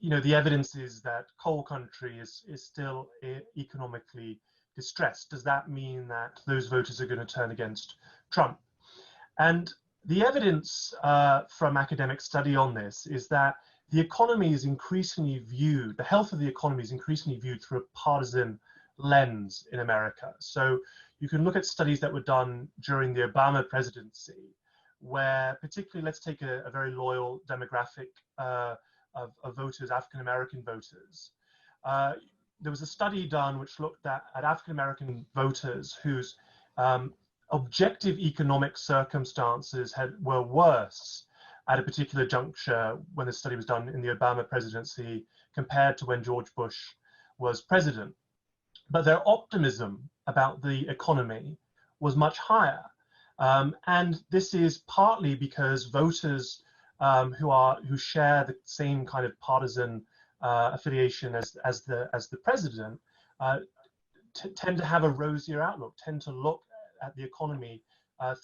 Speaker 5: the evidence is that coal country is still economically distressed. Does that mean that those voters are going to turn against Trump? And the evidence from academic study on this is that the economy is increasingly viewed, the health of the economy is increasingly viewed through a partisan lens in America. So you can look at studies that were done during the Obama presidency, where particularly, let's take a very loyal demographic of voters, African-American voters. There was a study done which looked at African-American voters whose objective economic circumstances were worse at a particular juncture when the study was done in the Obama presidency compared to when George Bush was president. But their optimism about the economy was much higher. And this is partly because voters who share the same kind of partisan affiliation as the president tend to have a rosier outlook, tend to look at the economy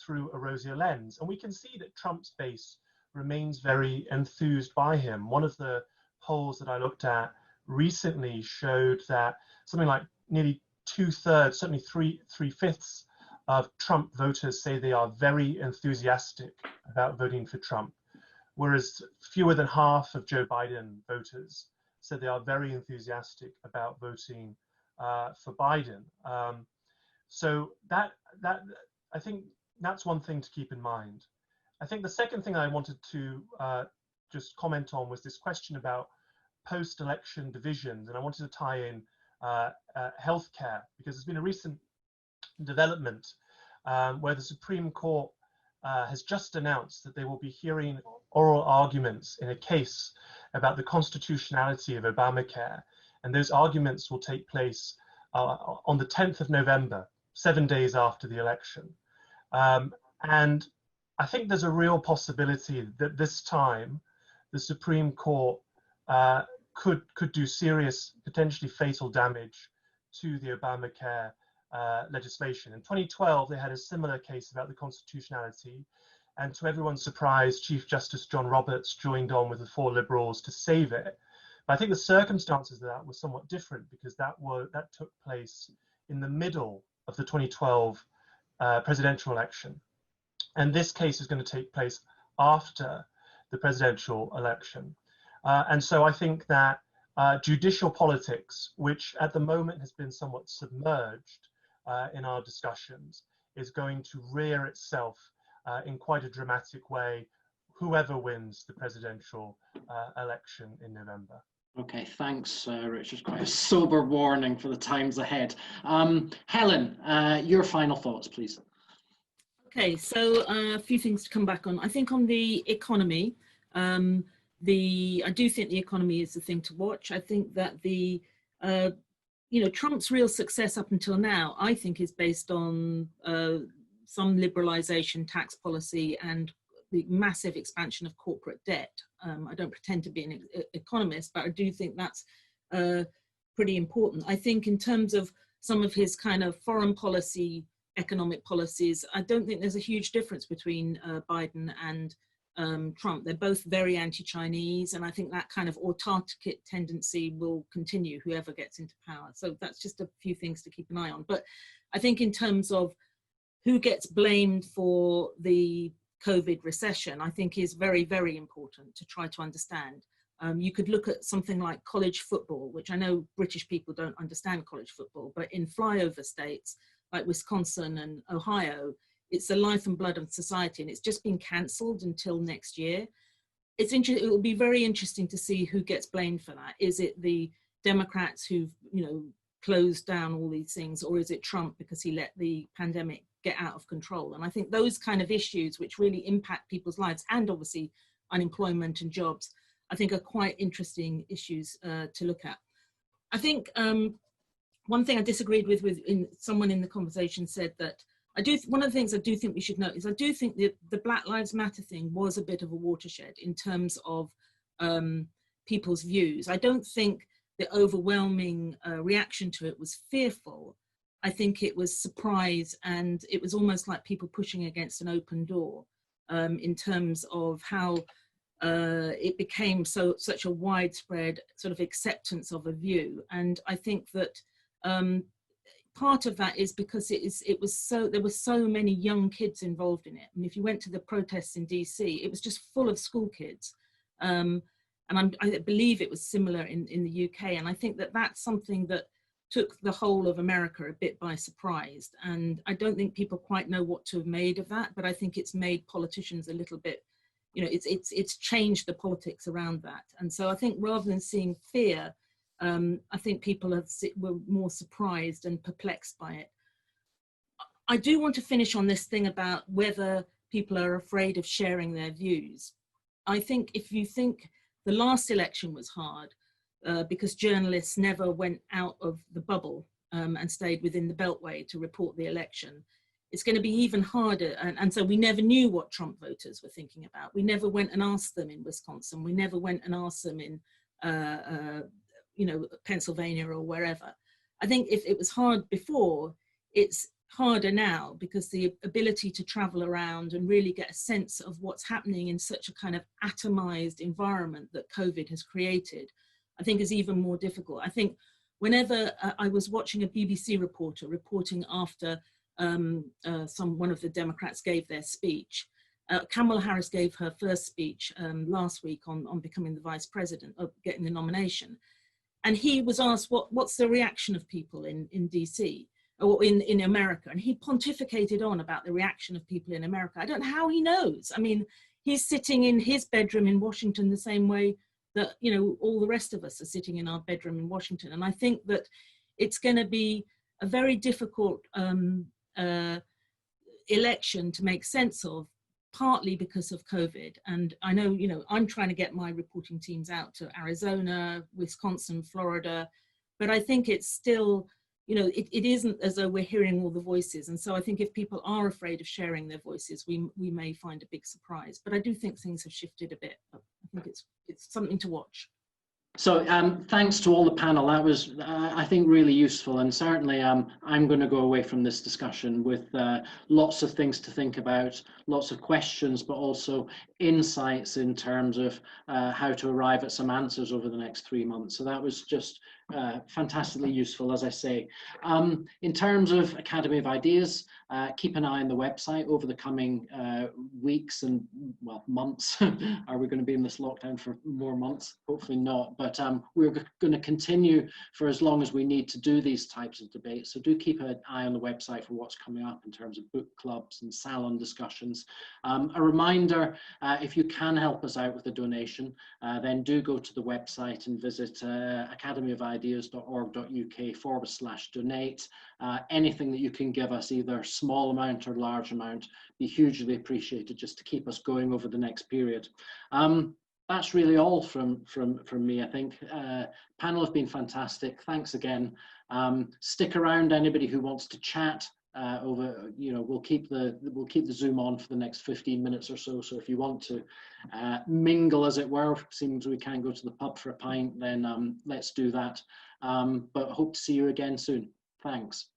Speaker 5: through a rosier lens. And we can see that Trump's base remains very enthused by him. One of the polls that I looked at recently showed that something like nearly 2/3, certainly three fifths of Trump voters say they are very enthusiastic about voting for Trump, whereas fewer than half of Joe Biden voters said they are very enthusiastic about voting for Biden. So that I think that's one thing to keep in mind. I think the second thing I wanted to just comment on was this question about post-election divisions, and I wanted to tie in healthcare, because there's been a recent development where the Supreme Court has just announced that they will be hearing oral arguments in a case about the constitutionality of Obamacare, and those arguments will take place on the 10th of November, 7 days after the election. And I think there's a real possibility that this time the Supreme Court could do serious, potentially fatal damage to the Obamacare legislation. In 2012, they had a similar case about the constitutionality, and to everyone's surprise, Chief Justice John Roberts joined on with the 4 liberals to save it. But I think the circumstances of that were somewhat different, because that took place in the middle of the 2012 presidential election. And this case is going to take place after the presidential election. And so I think that judicial politics, which at the moment has been somewhat submerged in our discussions, is going to rear itself in quite a dramatic way, whoever wins the presidential election in November.
Speaker 1: Okay, thanks, Richard. Quite a sober warning for the times ahead. Helen, your final thoughts, please.
Speaker 6: Okay, so a few things to come back on. I think on the economy, I do think the economy is the thing to watch. I think that Trump's real success up until now, I think, is based on some liberalization, tax policy, and the massive expansion of corporate debt. I don't pretend to be an economist, but I do think that's pretty important. I think in terms of some of his kind of foreign policy, economic policies, I don't think there's a huge difference between Biden and Trump. They're both very anti-Chinese, and I think that kind of autarkic tendency will continue, whoever gets into power. So that's just a few things to keep an eye on. But I think in terms of who gets blamed for the COVID recession, I think is very, very important to try to understand. You could look at something like college football, which I know British people don't understand college football, but in flyover states like Wisconsin and Ohio, it's the life and blood of society, and it's just been cancelled until next year. It will be very interesting to see who gets blamed for that. Is it the Democrats who've closed down all these things, or is it Trump because he let the pandemic get out of control? And I think those kind of issues, which really impact people's lives, and obviously unemployment and jobs, I think are quite interesting issues to look at. I think one thing I disagreed with someone in the conversation said that one of the things I do think we should note is I do think that the Black Lives Matter thing was a bit of a watershed in terms of people's views. I don't think the overwhelming reaction to it was fearful. I think it was surprise, and it was almost like people pushing against an open door in terms of how it became such a widespread sort of acceptance of a view. And I think that part of that is because there were so many young kids involved in it. And if you went to the protests in DC, it was just full of school kids. And I believe it was similar in the UK. And I think that that's something that took the whole of America a bit by surprise. And I don't think people quite know what to have made of that, but I think it's made politicians a little bit, it's changed the politics around that. And so I think rather than seeing fear, I think people were more surprised and perplexed by it. I do want to finish on this thing about whether people are afraid of sharing their views. I think if you think the last election was hard because journalists never went out of the bubble and stayed within the beltway to report the election. it's going to be even harder. And so we never knew what Trump voters were thinking about. We never went and asked them in Wisconsin. We never went and asked them in, Pennsylvania or wherever. I think if it was hard before, it's harder now, because the ability to travel around and really get a sense of what's happening in such a kind of atomized environment that COVID has created, I think is even more difficult. I think whenever I was watching a BBC reporter reporting after one of the Democrats gave their speech, Kamala Harris gave her first speech last week on becoming the vice president, of getting the nomination. And he was asked, what's the reaction of people in DC or in America? And he pontificated on about the reaction of people in America. I don't know how he knows. I mean, he's sitting in his bedroom in Washington the same way that, all the rest of us are sitting in our bedroom in Washington. And I think that it's going to be a very difficult election to make sense of, partly because of COVID. And I know, I'm trying to get my reporting teams out to Arizona, Wisconsin, Florida, but I think it's still, it isn't as though we're hearing all the voices. And so I think if people are afraid of sharing their voices, we may find a big surprise. But I do think things have shifted a bit. I think it's something to watch.
Speaker 1: So thanks to all the panel. That was, I think, really useful. And certainly I'm going to go away from this discussion with lots of things to think about, lots of questions, but also insights in terms of how to arrive at some answers over the next 3 months. So that was just fantastically useful, as I say. In terms of Academy of Ideas, keep an eye on the website over the coming weeks and, well, months. Are we going to be in this lockdown for more months? Hopefully not. But we're going to continue for as long as we need to do these types of debates. So do keep an eye on the website for what's coming up in terms of book clubs and salon discussions. A reminder, if you can help us out with a donation, then do go to the website and visit academyofideas.org.uk/donate. Anything that you can give us, either small amount or large amount, be hugely appreciated, just to keep us going over the next period. That's really all from me, I think. Panel have been fantastic. Thanks again. Stick around, anybody who wants to chat over, we'll keep the Zoom on for the next 15 minutes or so. So if you want to mingle, as it were, seems we can't go to the pub for a pint, then let's do that. But hope to see you again soon. Thanks.